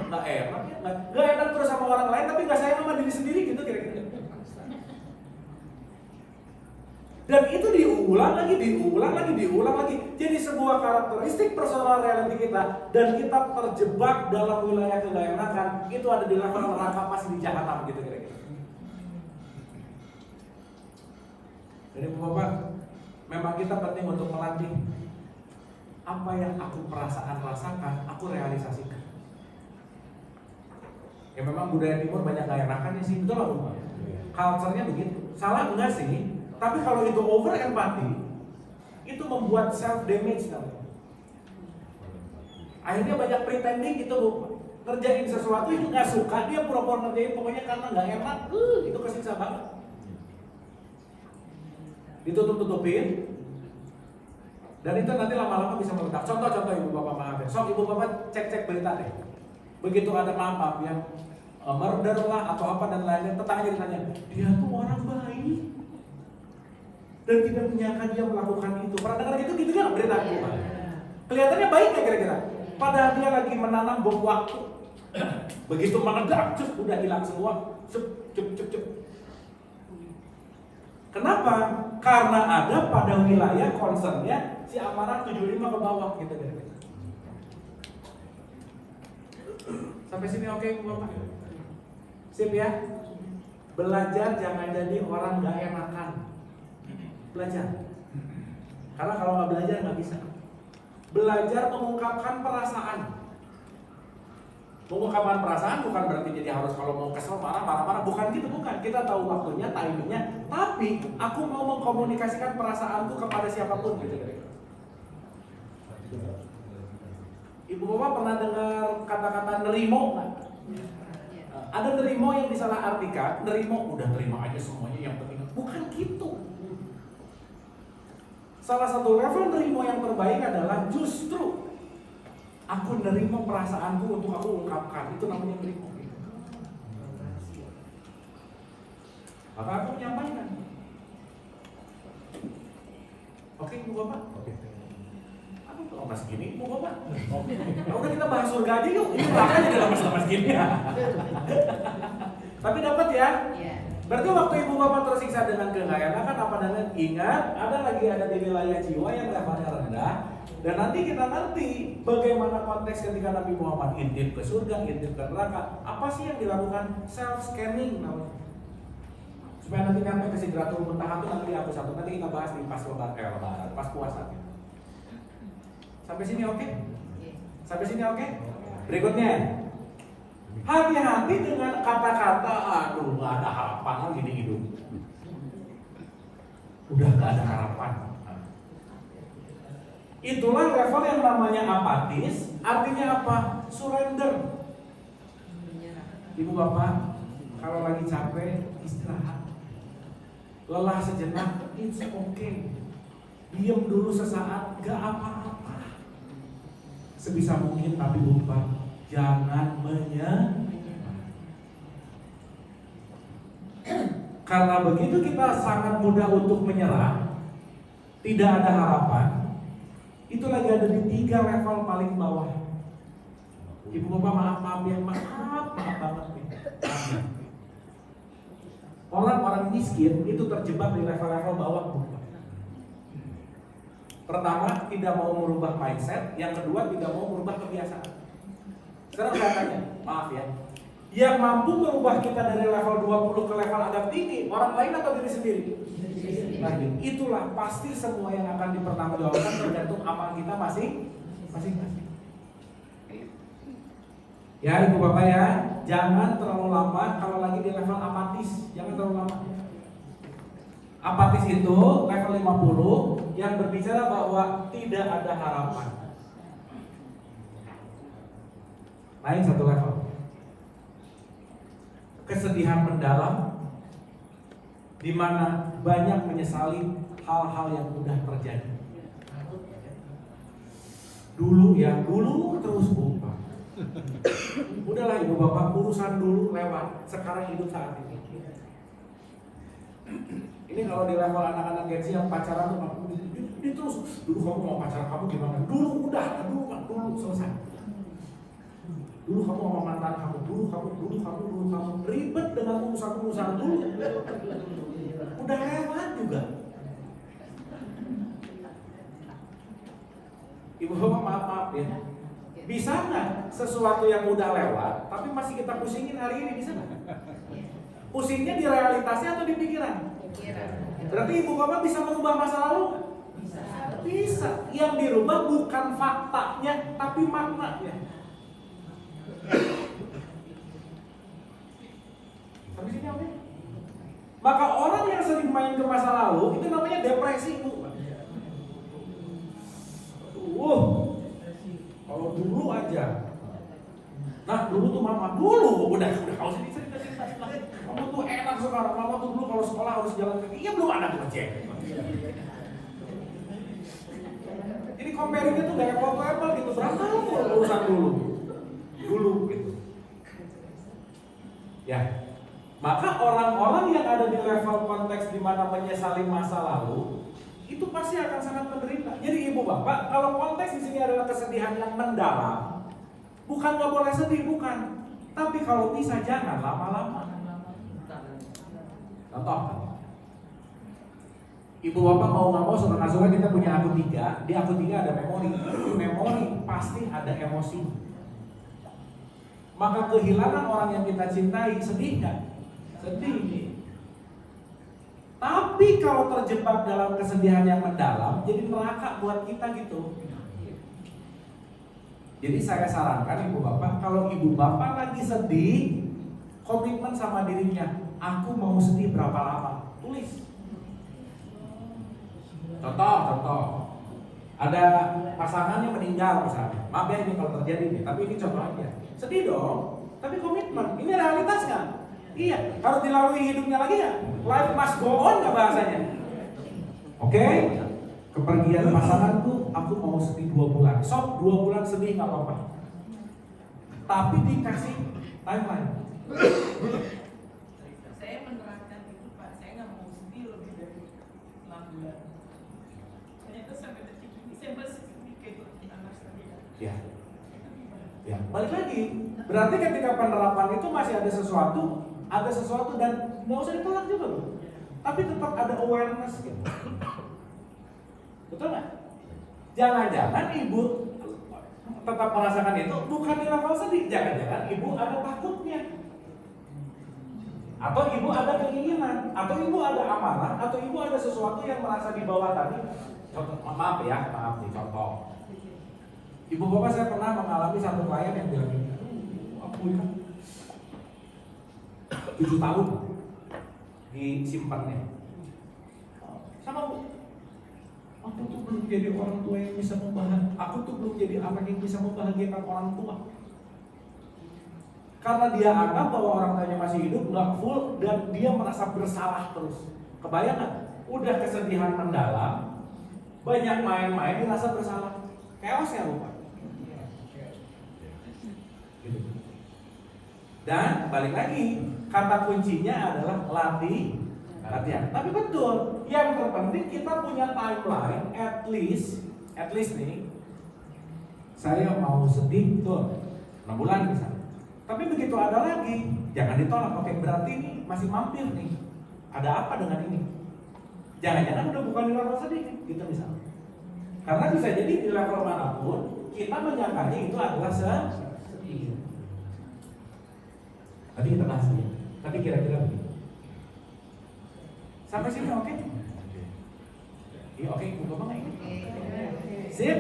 Nggak enak ya, nggak enak terus sama orang lain, tapi nggak sayang sama diri sendiri gitu kira-kira. Dan itu diulang lagi. Jadi sebuah karakteristik personal reality kita, dan kita terjebak dalam wilayah kegairan, itu ada di level neraka pasti di jahanam gitu kira-kira. Jadi Bapak, memang kita penting untuk melatih apa yang aku rasakan, aku realisasikan. Ya memang budaya timur banyak gak enakannya sih, betul lah Bapak. Culture-nya begitu. Salah enggak sih? Tapi kalau itu over empati, itu membuat self damage namanya. Akhirnya banyak pretending gitu Bu. Ngerjain sesuatu itu nggak suka, dia pura-pura ngerjain pokoknya karena nggak enak, itu kesiksa banget. Ditutup-tutupin, dan itu nanti lama-lama bisa meledak. Contoh ibu bapak maaf ya, sok ibu bapak cek berita deh. Begitu ada maaf yang murder lah atau apa dan lainnya, tetangganya ditanya, dia tuh orang baik dan tidak menyangka dia melakukan itu. Pernah dengar gitu kan berita ibu bapak? Kelihatannya baik ya kira-kira, padahal dia lagi menanam bom waktu. Begitu meledak, udah hilang semua. Cep. Kenapa? Karena ada pada wilayah concernnya si amarah 75 ke bawah gitu. Sampai sini oke Bu Bapak? Sip ya? Belajar jangan jadi orang gak enakan. Belajar. Karena kalau gak belajar gak bisa. Belajar mengungkapkan perasaan. Mengungkapkan perasaan bukan berarti jadi harus kalau mau kesel marah, bukan gitu, bukan. Kita tahu waktunya, timingnya, tapi aku mau mengkomunikasikan perasaanku kepada siapapun gitu. Ibu bapak pernah dengar kata-kata nerimo nggak? Ada nerimo yang disalahartikan, nerimo udah terima aja semuanya yang penting. Bukan gitu. Salah satu level nerimo yang terbaik adalah justru aku nerima perasaanku untuk aku ungkapkan. Itu namanya nerimo. Maka aku menyampaikan. Oke, Ibu Bapak? Oke. Aku tuh lemas gini, Ibu Bapak. Oke. Nah, udah kita bahas surga aja yuk. Ini makanya dia lemas gini. Tapi dapat ya? Iya. Berarti waktu Ibu Bapak tersiksa dengan kegairan apa dan ingat, ada di wilayah jiwa yang levelnya rendah. Dan nanti kita ngerti bagaimana konteks ketika Nabi Muhammad intip ke surga, intip ke neraka. Apa sih yang dilakukan? Self scanning namanya. Supaya nanti sampai ke Sidratul Muntaha itu nanti dihapus satu. Nanti kita bahas di pas lebaran, pas puasa. Sampai sini oke? Sampai sini oke? Berikutnya, hati-hati dengan kata-kata aduh gak ada harapan lagi di hidup. Udah gak ada harapan. Itulah level yang namanya apatis. Artinya apa? Surrender. Ibu bapak, kalau lagi capek istirahat, lelah sejenak, it's okay. Diam dulu sesaat, gak apa-apa. Sebisa mungkin tapi lupa, jangan menyerah. Karena begitu kita sangat mudah untuk menyerah, tidak ada harapan, itu lagi ada di 3 level paling bawah. Ibu bapak maaf ya, maaf banget nih. Orang-orang miskin itu terjebak di level-level bawah. Pertama, tidak mau merubah mindset. Yang kedua, tidak mau merubah kebiasaan. Sekarang saya tanya, maaf ya, Yang mampu merubah kita dari level 20 ke level agak tinggi, orang lain atau diri sendiri? Nah, itulah pasti semua yang akan dipertanggungjawabkan tergantung amal kita masing-masing. Ya Ibu Bapak ya, jangan terlalu lama kalau lagi di level apatis, jangan terlalu lama. Apatis itu level 50 yang berbicara bahwa tidak ada harapan. Naik satu level. Kesedihan mendalam, di mana banyak menyesali hal-hal yang sudah terjadi. Dulu terus lupa. Udahlah Ibu Bapak, urusan dulu lewat, sekarang hidup saat ini. Ini kalau di level anak-anak Gen Z yang pacaran tuh ini terus, dulu kamu mau pacaran kamu gimana? Dulu selesai. Dulu kamu sama mantan kamu, dulu kamu ribet dengan urusan dulu. Udah lewat juga. Ibu Bapak maaf ya. Bisa nggak sesuatu yang udah lewat, tapi masih kita pusingin hari ini, bisa nggak? Pusingnya di realitasnya atau di pikiran? Berarti Ibu Bapak bisa merubah masa lalu nggak? Bisa. Yang dirubah bukan faktanya, tapi maknanya. Habis ini apa? Maka orang yang sering main ke masa lalu itu namanya depresi, Bu. Kalau dulu aja. Nah, dulu tuh mama udah kau cerita. Kamu tuh enak sekarang. Mama tuh dulu kalau sekolah harus jalan kaki. Iya belum ada gojek. Jadi comparingnya tuh gak apple gitu. Berapa urusan dulu gitu. Ya. Maka orang-orang yang ada di level konteks di mana menyesali masa lalu itu pasti akan sangat menderita. Jadi Ibu Bapak, kalau konteks di sini adalah kesedihan yang mendalam, bukan nggak boleh sedih, bukan. Tapi kalau bisa jangan lama-lama. Contoh, Ibu Bapak mau nggak mau suka kita punya akun 3, di akun 3 ada memori. Di memori pasti ada emosi. Maka kehilangan orang yang kita cintai sedih nggak? Sedih. Tapi kalau terjebak dalam kesedihan yang mendalam, jadi neraka buat kita gitu. Jadi saya sarankan Ibu Bapak, kalau Ibu Bapak lagi sedih, komitmen sama dirinya, aku mau sedih berapa lama? Tulis. Contoh, ada pasangannya meninggal misalnya. Maaf ya ini kalau terjadi nih, tapi ini contoh aja. Sedih dong, tapi komitmen. Ini realitas kan? Iya, harus dilalui hidupnya lagi ya. Life must go on nggak bahasanya? Oke? Kepergian pasanganku, aku mau sedih 2 bulan. Sok 2 bulan sedih nggak apa-apa. Tapi dikasih timeline. Saya menerapkan itu Pak. Saya nggak mau sedih lebih dari 6 bulan. Ternyata sampai detik ini saya masih sedih kayak anak saya. Ya, balik lagi. Berarti ketika penerapan itu masih ada sesuatu dan nggak usah ditolak juga loh. Tapi tetap ada awareness gitu. Betul nggak? Jangan-jangan ibu tetap merasakan itu bukan di level sedih. Jangan-jangan ibu ada takutnya, atau ibu ada keinginan, atau ibu ada amarah, atau ibu ada sesuatu yang merasa di bawah tadi. Contoh, maaf nih contoh. Ibu bapak saya pernah mengalami satu klien yang bilang gini, aku ya 7 tahun disimpannya. Sama Bu, aku tuh belum jadi orang tua yang bisa membahagiakan. Aku tuh belum jadi anak yang bisa membahagiakan orang tua. Karena dia anggap bahwa orang tuanya masih hidup, nggak full, dan dia merasa bersalah terus. Kebayang nggak? Udah kesedihan mendalam, banyak main-main, dia merasa bersalah. Chaos ya lupa. Gitu. Dan balik lagi, kata kuncinya adalah latihan. Tapi betul, yang terpenting kita punya timeline, at least nih, saya mau sedih tuh 6 bulan misalnya. Tapi begitu ada lagi, jangan ditolak. Oke, berarti ini masih mampir nih. Ada apa dengan ini? Jangan-jangan udah bukan di level sedih, gitu misalnya. Karena bisa jadi di level manapun kita menyangkanya itu adalah sedih. Nanti kita bahas ya. Tapi kira-kira begitu. Sampai sini oke? Iya oke, Ibu Bapak nggak ingat? Sip.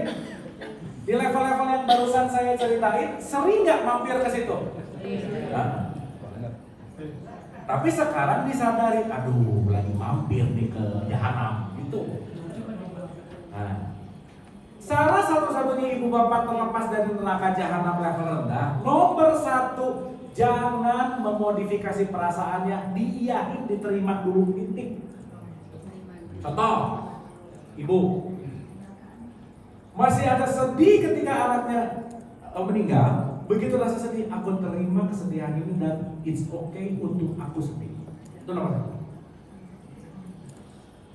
Di level-level yang barusan saya ceritain, sering nggak mampir ke situ? Nah, tapi sekarang disadari, aduh lagi mampir nih ke jahanam gitu. Nah, cara satu-satunya ibu bapak terlepas dari neraka jahanam level rendah, nomor satu, jangan memodifikasi perasaannya, diiyahin, diterima dulu, titik. Contoh, ibu masih ada sedih ketika anaknya meninggal. Begitu rasa sedih, aku terima kesedihan ini dan it's okay untuk aku sedih. Itu nomor satu.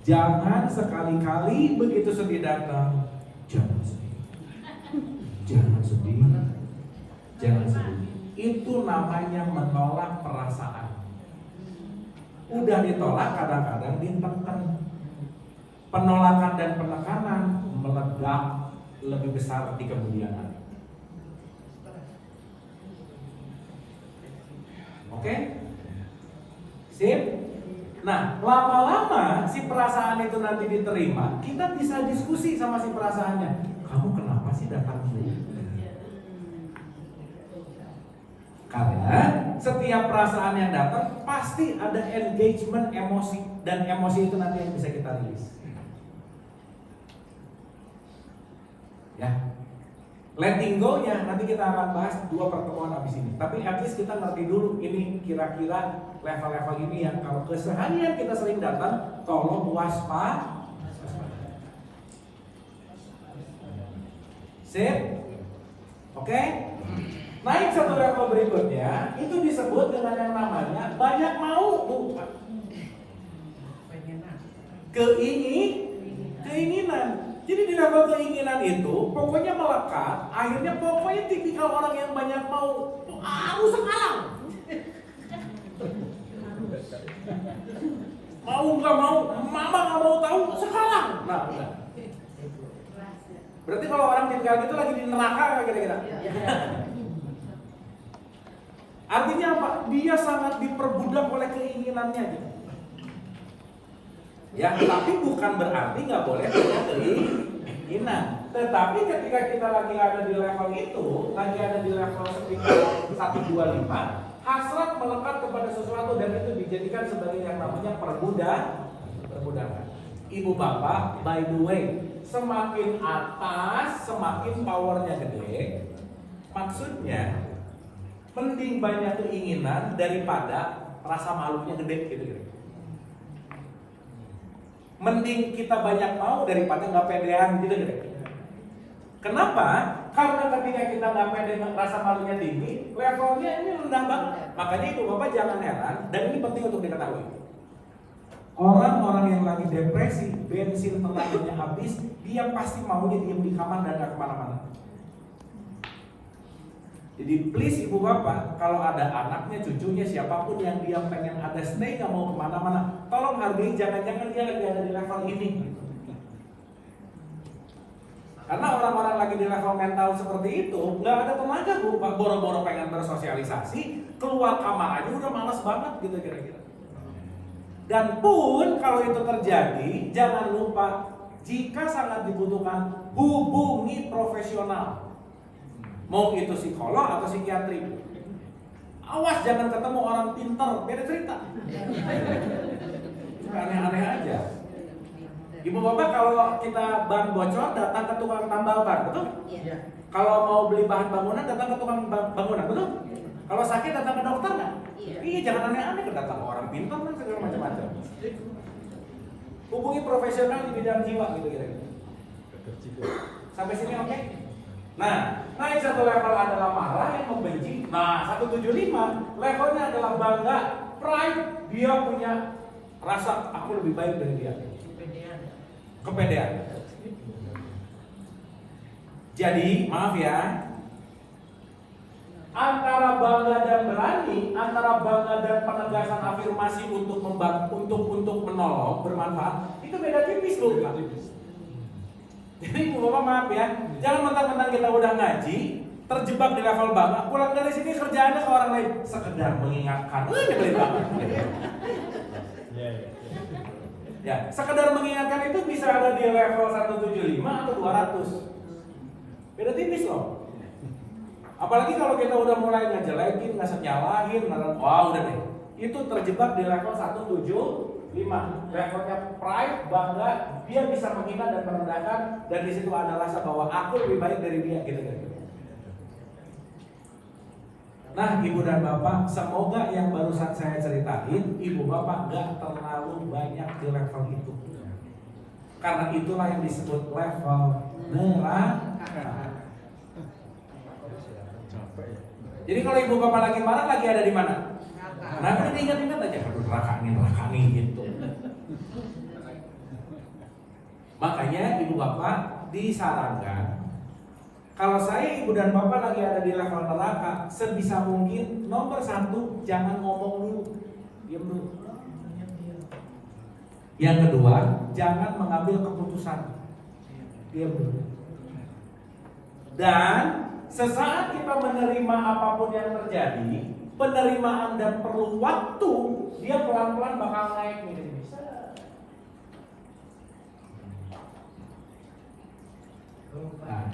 Jangan sekali-kali begitu sedih datang, jangan sedih. Jangan sedih. Jangan sedih. Itu namanya menolak perasaan. Udah ditolak, kadang-kadang ditekan. Penolakan dan penekanan meledak lebih besar di kemudian hari. Oke? Sip? Nah, lama-lama si perasaan itu nanti diterima, kita bisa diskusi sama si perasaannya. Kamu kenapa sih datang sini? Karena setiap perasaan yang datang pasti ada engagement emosi, dan emosi itu nanti yang bisa kita rilis. Ya. Letting go-nya nanti kita akan bahas 2 pertemuan habis ini. Tapi at least kita ngerti dulu ini kira-kira level-level ini yang kalau keseharian kita sering datang, tolong waspada. Sip? Oke? Naik satu level berikutnya, itu disebut dengan yang namanya banyak mau, bukan keinginan. Jadi di level keinginan itu pokoknya melekat, akhirnya pokoknya tipikal orang yang banyak mau, aku sekarang. Mau nggak mau, mama nggak mau tahu sekarang. Nah, udah. Berarti kalau orang tipikal gitu lagi di neraka nggak kira-kira? Artinya apa? Dia sangat diperbudak oleh keinginannya gitu. Ya, tapi bukan berarti nggak boleh punya keinginan. Tetapi ketika kita lagi ada di level itu, lagi ada di level sekitar 125, hasrat melekat kepada sesuatu dan itu dijadikan sebagai yang namanya perbudakan. Ibu bapak, by the way, semakin atas, semakin powernya gede. Maksudnya, mending banyak keinginan daripada rasa malunya gede gitu. Mending kita banyak mau daripada nggak pedean gitu. Kenapa? Karena ketika kita nggak pede, rasa malunya tinggi, levelnya ini rendah banget. Makanya ibu bapak jangan heran, dan ini penting untuk diketahui. Orang-orang yang lagi depresi, bensin tenaganya habis, dia pasti maunya diem di kamar dan nggak kemana-mana. Jadi please ibu bapak, kalau ada anaknya, cucunya, siapapun yang dia pengen ada stay, gak mau kemana-mana, tolong hargai, jangan-jangan dia lagi ada di level ini. Karena orang-orang lagi di level mental seperti itu, gak ada tenaga bu, boro-boro pengen bersosialisasi, keluar kamar aja udah malas banget gitu kira-kira. Dan pun kalau itu terjadi, jangan lupa, jika sangat dibutuhkan, hubungi profesional. Mau itu psikolog atau psikiatri. Awas jangan ketemu orang pinter, beda cerita. Aneh-aneh aja. Ibu bapak kalau kita ban bocor datang ke tukang tambal ban, betul? Iya. Kalau mau beli bahan bangunan datang ke tukang bangunan, betul? Kalau sakit datang ke dokter nggak? Iya, jangan aneh-aneh datang ke orang pinter kan segala macam-macam. Hubungi profesional di bidang jiwa gitu kira-kira. Sampai sini oke? Nah, naik satu level adalah marah yang membenci. Nah, 175 levelnya adalah bangga, pride, dia punya rasa aku lebih baik dari dia. Kepedean. Jadi, maaf ya, antara bangga dan berani, antara bangga dan penegasan afirmasi untuk menolong, bermanfaat, itu beda tipis loh. Jadi ibu bapak maaf ya, jangan mentang-mentang kita udah ngaji, terjebak di level bangga, pulang dari sini kerjaannya ke orang lain, sekedar mengingatkan, nyebelin banget. Ya, sekedar mengingatkan itu bisa ada di level 175 atau 200. Beda tipis loh. Apalagi kalau kita udah mulai ngejelekin, nyalahin, wah udah deh. Itu terjebak di level 175. Levelnya pride, bangga, dia bisa menghina dan merendahkan, dan di situ ada rasa bahwa aku lebih baik dari dia, gitu kan. Nah, ibu dan bapak, semoga yang barusan saya ceritain, ibu bapak gak terlalu banyak di level itu. Karena itulah yang disebut level neraka. Jadi kalau ibu bapak lagi marah, lagi ada di mana? Nah, udah diingat-ingat aja, aduh neraka nih gitu. Makanya ibu bapak disarankan, kalau saya ibu dan bapak lagi ada di level neraka, sebisa mungkin nomor 1, jangan ngomong dulu, diam dulu. Yang kedua, jangan mengambil keputusan, diam dulu. Dan sesaat kita menerima apapun yang terjadi, penerimaan dan perlu waktu, dia pelan-pelan bakal naik nih. Nah,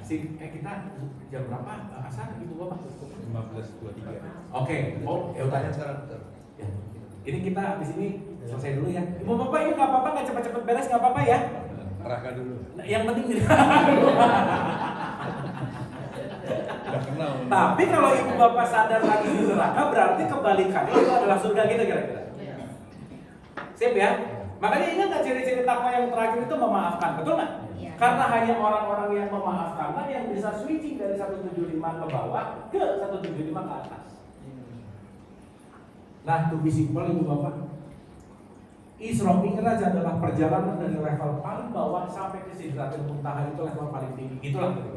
kita jam berapa asal ibu bapak? 15.23. Oke, ya udah. Ya. Ini kita di sini selesai dulu ya. Ibu bapak ini nggak apa-apa, nggak cepet-cepet beres nggak apa-apa ya. Neraka dulu. Nah, yang penting. Udah kenal. Tapi kalau ibu bapak sadar lagi di neraka, berarti kebalikannya itu adalah surga gitu kira-kira. Sip ya. Makanya ingat nggak ciri-ciri takwa yang terakhir itu memaafkan, betul nggak? Karena hanya orang-orang yang memaafkanlah yang bisa switching dari 175 ke bawah ke 175 ke atas. Nah, to be simple ibu bapak, Isra Mi'raj adalah perjalanan dari level paling bawah sampai ke Sidratul Muntaha, itu level paling tinggi. Itulah gitu.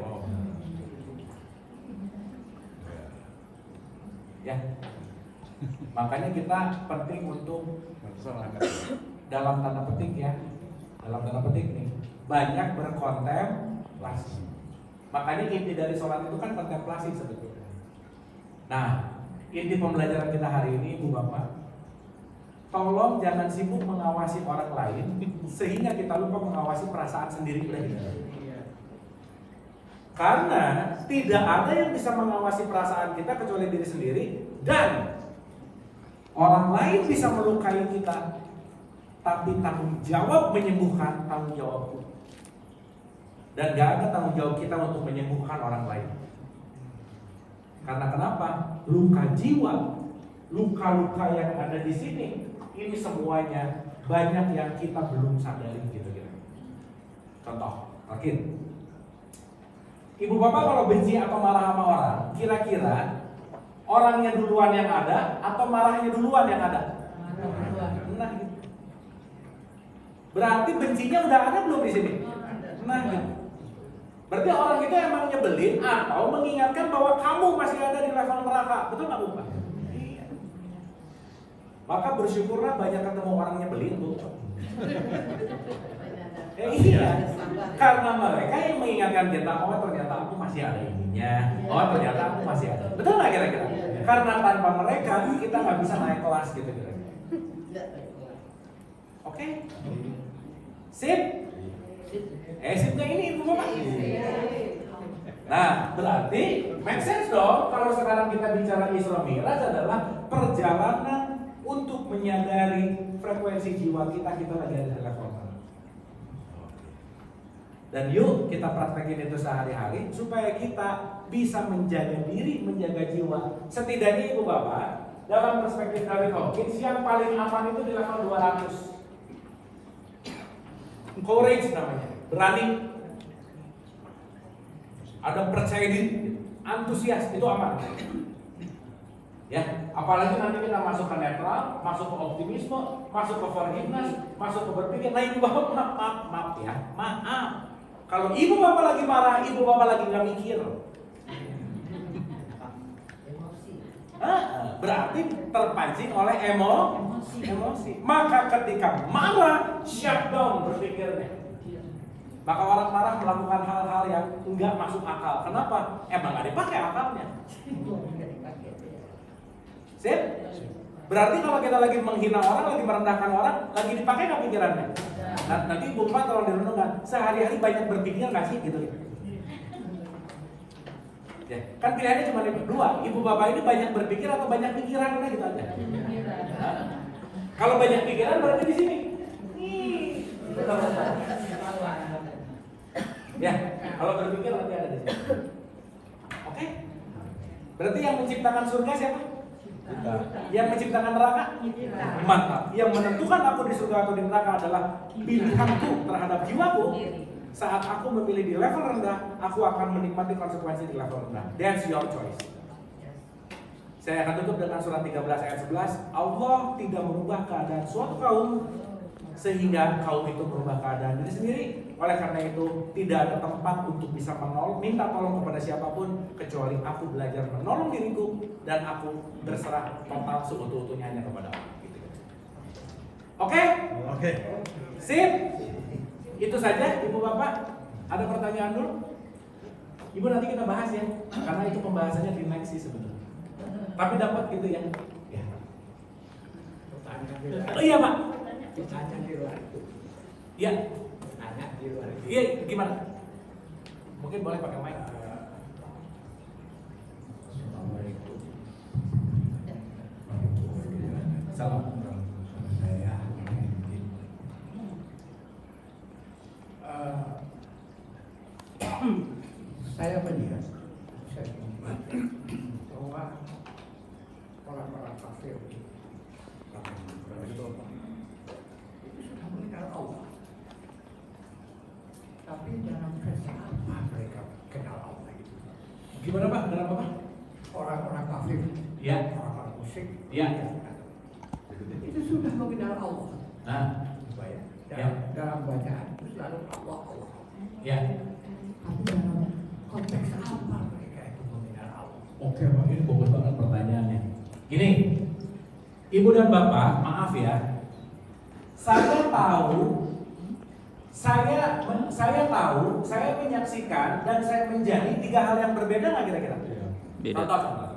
Ya. Makanya kita penting untuk dalam tanda petik ya, dalam tanda petik nih, banyak berkontemplasi. Makanya inti dari sholat itu kan kontemplasi sebetulnya. Nah, inti pembelajaran kita hari ini ibu bapak, tolong jangan sibuk mengawasi orang lain sehingga kita lupa mengawasi perasaan sendiri kita. Karena tidak ada yang bisa mengawasi perasaan kita kecuali diri sendiri, dan orang lain bisa melukai kita, tapi tanggung jawab menyembuhkan tanggung jawabku. Dan gak ada tanggung jawab kita untuk menyembuhkan orang lain. Karena kenapa? Luka jiwa, luka-luka yang ada di sini, ini semuanya banyak yang kita belum sadari gitu. Contoh, makin ibu bapak kalau benci atau marah sama orang, kira-kira orangnya duluan yang ada atau marahnya duluan yang ada? Nah, gitu. Berarti bencinya udah ada belum di sini? Nah, gitu. Berarti orang itu emang nyebelin atau mengingatkan bahwa kamu masih ada di level neraka, betul nggak bu? Iya. Maka bersyukurlah banyak ketemu orang nyebelin bu. Iya, karena mereka yang mengingatkan kita, oh ternyata aku masih ada ininya, oh ternyata aku masih ada. Betul nggak kira-kira? Karena tanpa mereka kita nggak bisa naik kelas gitu kira-kira. Oke? Sip? Sipnya ini ibu bapak. Nah, berarti make sense dong kalau sekarang kita bicara Isra Mi'raj adalah perjalanan untuk menyadari frekuensi jiwa kita lagi ada di level mana. Dan yuk kita praktekin itu sehari-hari supaya kita bisa menjaga diri, menjaga jiwa. Setidaknya ibu bapak, dalam perspektif David Hawkins, yang paling aman itu di level 200. Courage namanya, berani. Ada percaya diri, antusias, itu aman. Ya, apalagi nanti kita masuk ke netral, masuk ke optimisme, masuk ke forgiveness, masuk ke berpikir. Nah ibu bapak maaf ya, maaf. Kalau ibu bapak lagi marah, ibu bapak lagi nggak mikir. Berarti terpancing oleh emosi. Maka ketika marah, shutdown berpikirnya. Maka orang marah melakukan hal-hal yang enggak masuk akal. Kenapa? Emang nggak dipakai akalnya. Sip? Berarti kalau kita lagi menghina orang, lagi merendahkan orang, lagi dipakai nggak pikirannya? Nah, nanti Ibu Bapak tolong direnungkan, sehari-hari banyak berpikir nggak sih gitu? Ya, kan pilihannya cuma dua. Ibu Bapak ini banyak berpikir atau banyak pikiran, udah gitu aja. Nah, kalau banyak pikiran berarti di sini. Ya, kalau berpikir nanti ada di sini. Oke? Berarti yang menciptakan surga siapa? Kita. Yang menciptakan neraka? Mantap. Yang menentukan aku di surga atau di neraka adalah pilihanku terhadap jiwaku. Saat aku memilih di level rendah, aku akan menikmati konsekuensi di level rendah. That's your choice. Saya akan tutup dengan surat 13 ayat 11. Allah tidak merubah keadaan suatu kaum sehingga kaum itu merubah keadaan diri sendiri. Oleh karena itu, tidak ada tempat untuk bisa minta tolong kepada siapapun kecuali aku belajar menolong diriku dan aku berserah total seutuh-utuhnya hanya kepada Allah. Gitu. Oke? Oke. Sip? Itu saja, Ibu Bapak. Ada pertanyaan dulu? Ibu nanti kita bahas ya, karena itu pembahasannya di next sih sebenarnya. Tapi dapat gitu ya. Ya. Oh iya Pak. Tanya di luar itu. Iya. Tanya di luar itu. Iya, gimana? Mungkin boleh pakai mic. Assalamualaikum. Salam. Saya saya melihat bahwa orang-orang kafir itu sudah mengenal Allah. Tapi dalam versi apa mereka kenal Allah itu? Gimana Pak? Kenapa Pak? Orang-orang kafir, Ya. orang-orang musyrik, Ya. itu sudah mengenal Allah. Nah, Dalam bacaan itu selalu Allah. ya. Tapi dalam konteks apa mereka itu mengenal Allah? Oke Pak, ini bagus banget pertanyaannya. Gini, Ibu dan Bapak, maaf ya. Saya tahu, saya menyaksikan dan saya menjadi tiga hal yang berbeda nggak kira-kira? Beda. Contoh.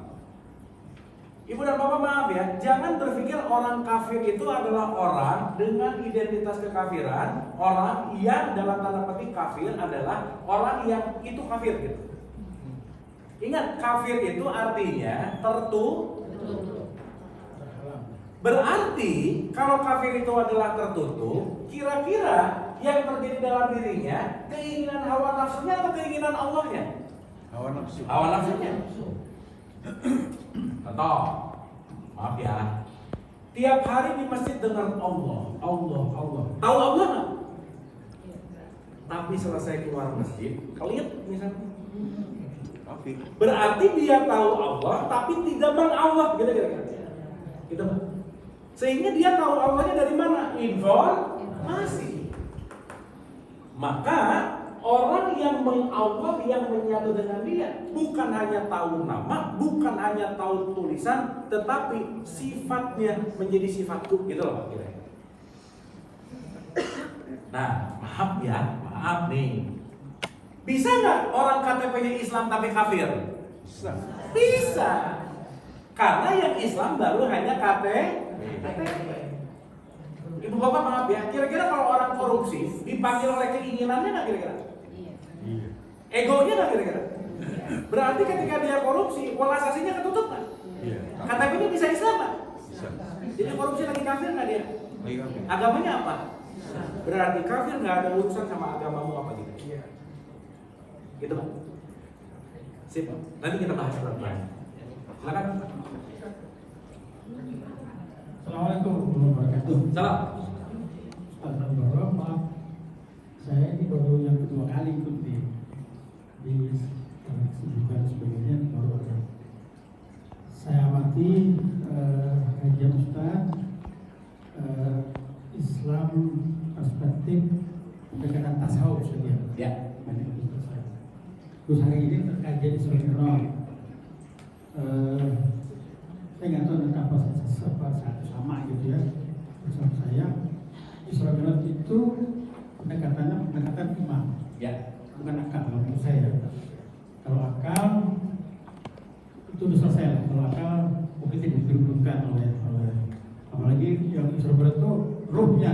Ibu dan Bapak maaf ya, jangan berpikir orang kafir itu adalah orang dengan identitas kekafiran. Orang yang dalam tanda petik kafir adalah orang yang itu kafir gitu. Ingat, kafir itu artinya tertutup. Berarti kalau kafir itu adalah tertutup, kira-kira yang terjadi dalam dirinya keinginan hawa nafsunya atau keinginan Allahnya? Hawa nafsu. Hawa nafsunya. Contoh, maaf ya. Tiap hari di masjid dengar Allah. Tahu Allah nggak? Tapi selesai keluar masjid, kelit misalnya. Oke. Berarti dia tahu Allah, tapi tidak mengallah, gitu kira-kira. Gitu Pak. Sehingga dia tahu Allahnya dari mana? Informasi. Maka orang yang mengallah, yang menyatu dengan dia, bukan hanya tahu nama, bukan hanya tahu tulisan, tetapi sifatnya menjadi sifatku, gitu loh Pak kira. Nah, maaf nih. Bisa nggak orang KTP-nya Islam tapi kafir? Bisa. Karena yang Islam baru hanya KTP. Ibu Bapak maaf ya, kira-kira kalau orang korupsi dipanggil oleh keinginannya nggak kira-kira? Iya. Egonya nggak kira-kira? Berarti ketika dia korupsi, welas aslinya ketutup nggak? Iya. KTP-nya bisa Islam nggak? Bisa. Jadi korupsi lagi kafir nggak dia? Lagi kafir. Agamanya apa? Berarti kafir nggak ada urusan sama agamamu apa gitu? Iya. Gitu Pak. Sip, nanti kita bahas pelan-pelan. Silakan. Assalamualaikum warahmatullahi wabarakatuh. Salam. Alhamdulillah, maaf. Saya ini baru yang kedua kali ikut di kesibukan sebagainya baru ada. Saya amati kajian Ustaz Islam perspektif pendekatan tasawuf saja. Ya. Terus hari ini terkajian Isra Mi'raj. Saya nggak tahu nanti apa sama gitu ya bersama saya. Isra Mi'raj itu pendekatan iman, Ya. bukan akal kalau menurut saya. Kalau akal itu sudah selesai lah. Kalau akal mungkin tidak diperlukan oleh apalagi yang Isra Mi'raj itu ruhnya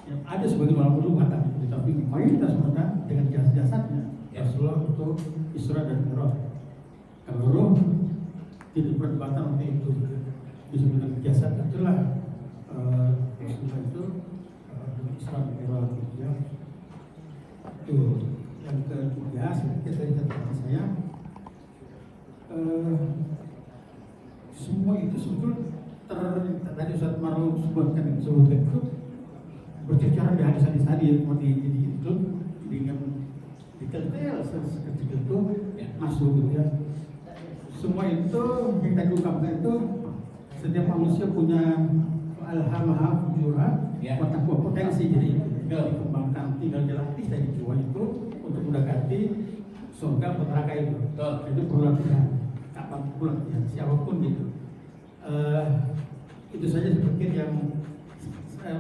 yang ada sebagian ulama dulu mengatakan itu, tapi mayoritas mengatakan dengan jasad-jasadnya Rasulullah untuk Isra dan Mi'raj. Kalau ruh tidak perdebatan untuk itu disebutkan jasad itulah Rasulullah itu Isra dan Mi'raj ya. Tuh, yang ketiga sedikit dari catatan saya semua itu sebetulnya tadi Ustaz Marlum sebutkan itu berceceran di hadis-hadis tadi seperti itu dengan detail sekecil itu masuk gitu ya. Semua itu yang tadi ungkapkan itu setiap manusia punya alhamah fujura watakwa potensi, jadi tinggal dikembangkan, tinggal dilatih dari jiwa itu untuk mendekati surga atau neraka itu. Itu perlu latihan, kapan perlu latihan, siapapun gitu. Itu saja sedikit yang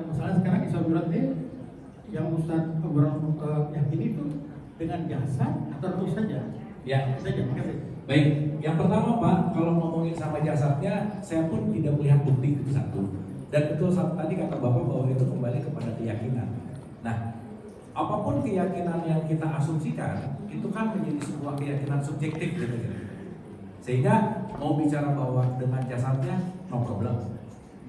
masalah sekarang Isra Mi'raj ini yang Ustaz yakini itu dengan jasad atau ruh saja. Ya. Saja, makasih. Baik, yang pertama Pak, kalau ngomongin sama jasadnya, saya pun tidak melihat bukti itu satu. Dan betul tadi kata Bapak bahwa itu kembali kepada keyakinan. Nah, apapun keyakinan yang kita asumsikan, itu kan menjadi sebuah keyakinan subjektif gitu. Sehingga mau bicara bahwa dengan jasadnya, no problem.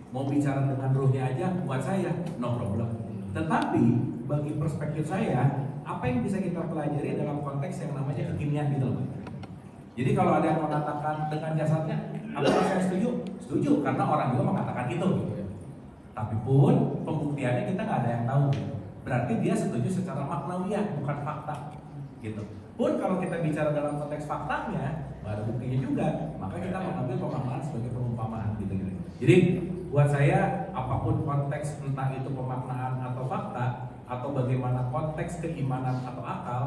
Mau bicara dengan ruhnya aja, buat saya, no problem. Tetapi, bagi perspektif saya, apa yang bisa kita pelajari dalam konteks yang namanya kekinian gitu loh. Jadi kalau ada yang mengatakan dengan jasadnya, apakah saya setuju? Setuju, karena orang juga mengatakan itu. Tapi pun pembuktiannya kita nggak ada yang tahu. Berarti dia setuju secara maknawiyah, bukan fakta. Gitu. Pun kalau kita bicara dalam konteks faktanya, nggak ada buktinya juga. Maka kita mengambil pemahaman sebagai perumpamaan. Gitu. Jadi buat saya, apapun konteks entah itu pemaknaan atau fakta, atau bagaimana konteks keimanan atau akal,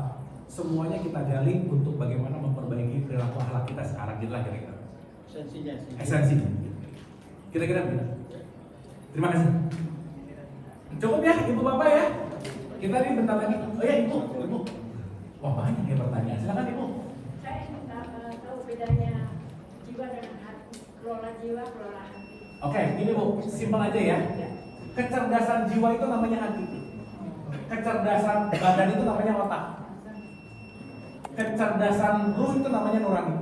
semuanya kita gali untuk bagaimana memperbaiki perilaku akhlak kita sekarang gitu lah kira-kira. Esensi. Kira-kira begitu. Terima kasih. Cukup ya Ibu Bapak ya. Kita ini bentar lagi. Oh ya Ibu. Wah banyak ya pertanyaan. Silakan Ibu. Saya ingin tahu bedanya jiwa dengan hati. Kelola jiwa, kelola hati. Oke, ini Bu, simpel aja ya. Kecerdasan jiwa itu namanya hati. Kecerdasan badan itu namanya otak. Kecerdasan ruh itu namanya nurani.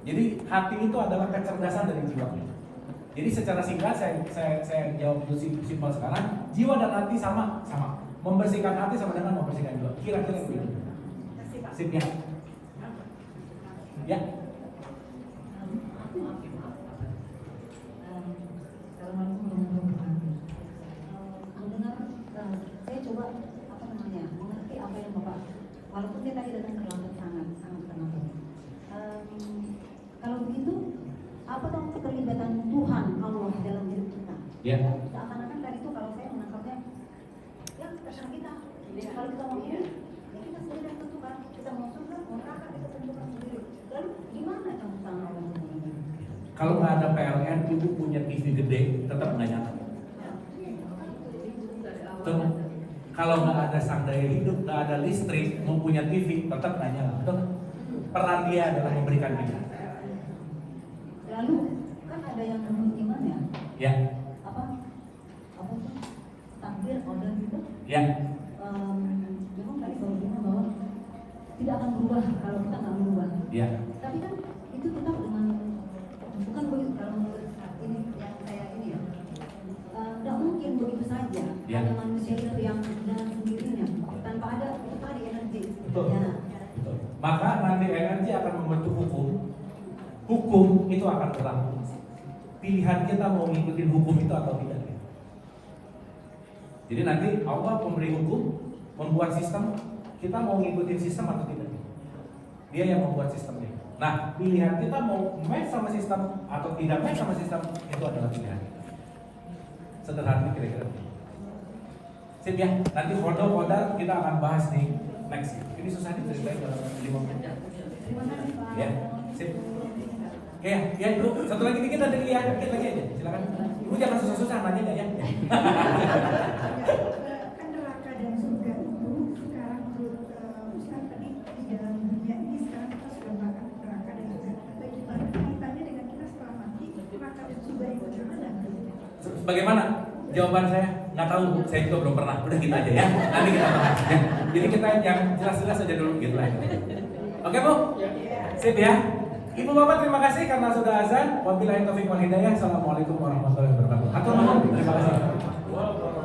Jadi hati itu adalah kecerdasan dari jiwa. Jadi secara singkat saya jawab dulu simpel sekarang. Jiwa dan hati sama. Membersihkan hati sama dengan membersihkan jiwa. Kira-kira begitu. Sip ya. Ya. Mendengar, saya coba mengerti apa yang Bapak, walaupun saya tadi datang terlambat sangat terlambat. Kalau begitu, apa dong keterlibatan Tuhan Allah dalam hidup kita? Ya. Seakan-akan tadi itu kalau saya menangkapnya, ya terserah kita. Kalau kita mau hidup, ya kita sendiri yang tentukan. Kita mau surga, mau neraka, kita tentukan sendiri. Lalu gimana campur tangan Allah ini? Kalau nggak ada PLN, Ibu punya TV gede, tetap nggak nyata. Tuh. Kalau nggak ada sang daya hidup, nggak ada listrik, mau punya TV, tetap nggak nyala. Betul? Peran dia adalah memberikan kita. Lalu kan ada yang iman ya? Ya. Apa tuh? Takbir, order gitu? Ya. Memang tadi baru bilang bahwa tidak akan berubah kalau kita nggak berubah. Ya. Tapi kan itu tetap dengan bukan begitu kalau menurut ini yang saya ini ya. Nggak mungkin begitu saja. Ya. Ada manusia itu yang dengan sendirinya tanpa ada itu tadi energi. Betul. Ya. Betul. Maka nanti energi akan membentuk hukum. Hukum itu akan berlaku. Pilihan kita mau ngikutin hukum itu atau tidak. Jadi nanti Allah memberi hukum, membuat sistem, kita mau ngikutin sistem atau tidak. Dia yang membuat sistemnya. Nah, pilihan kita mau match sama sistem atau tidak match sama sistem, itu adalah pilihan. Sederhana kira-kira. Sip ya, nanti kodar kita akan bahas nih next. Ini susah diceritain dalam 5 menit. Terima kasih Pak. Ya, sip. Oke ya Ibu, satu lagi dikit nanti ya, dikit lagi aja, silakan. Ibu jangan susah-susah nanya ya. Kan neraka dan bagaimana? Jawaban saya nggak tahu, saya juga belum pernah. Udah gitu aja ya. Nanti kita bahas. Ya. Jadi kita yang jelas-jelas aja dulu gitu aja. Oke Bu? Sip ya. Ibu Bapak terima kasih karena sudah azan. Wabillahi taufiq wal hidayah. Assalamualaikum warahmatullahi wabarakatuh. Atur nuhun. Terima kasih.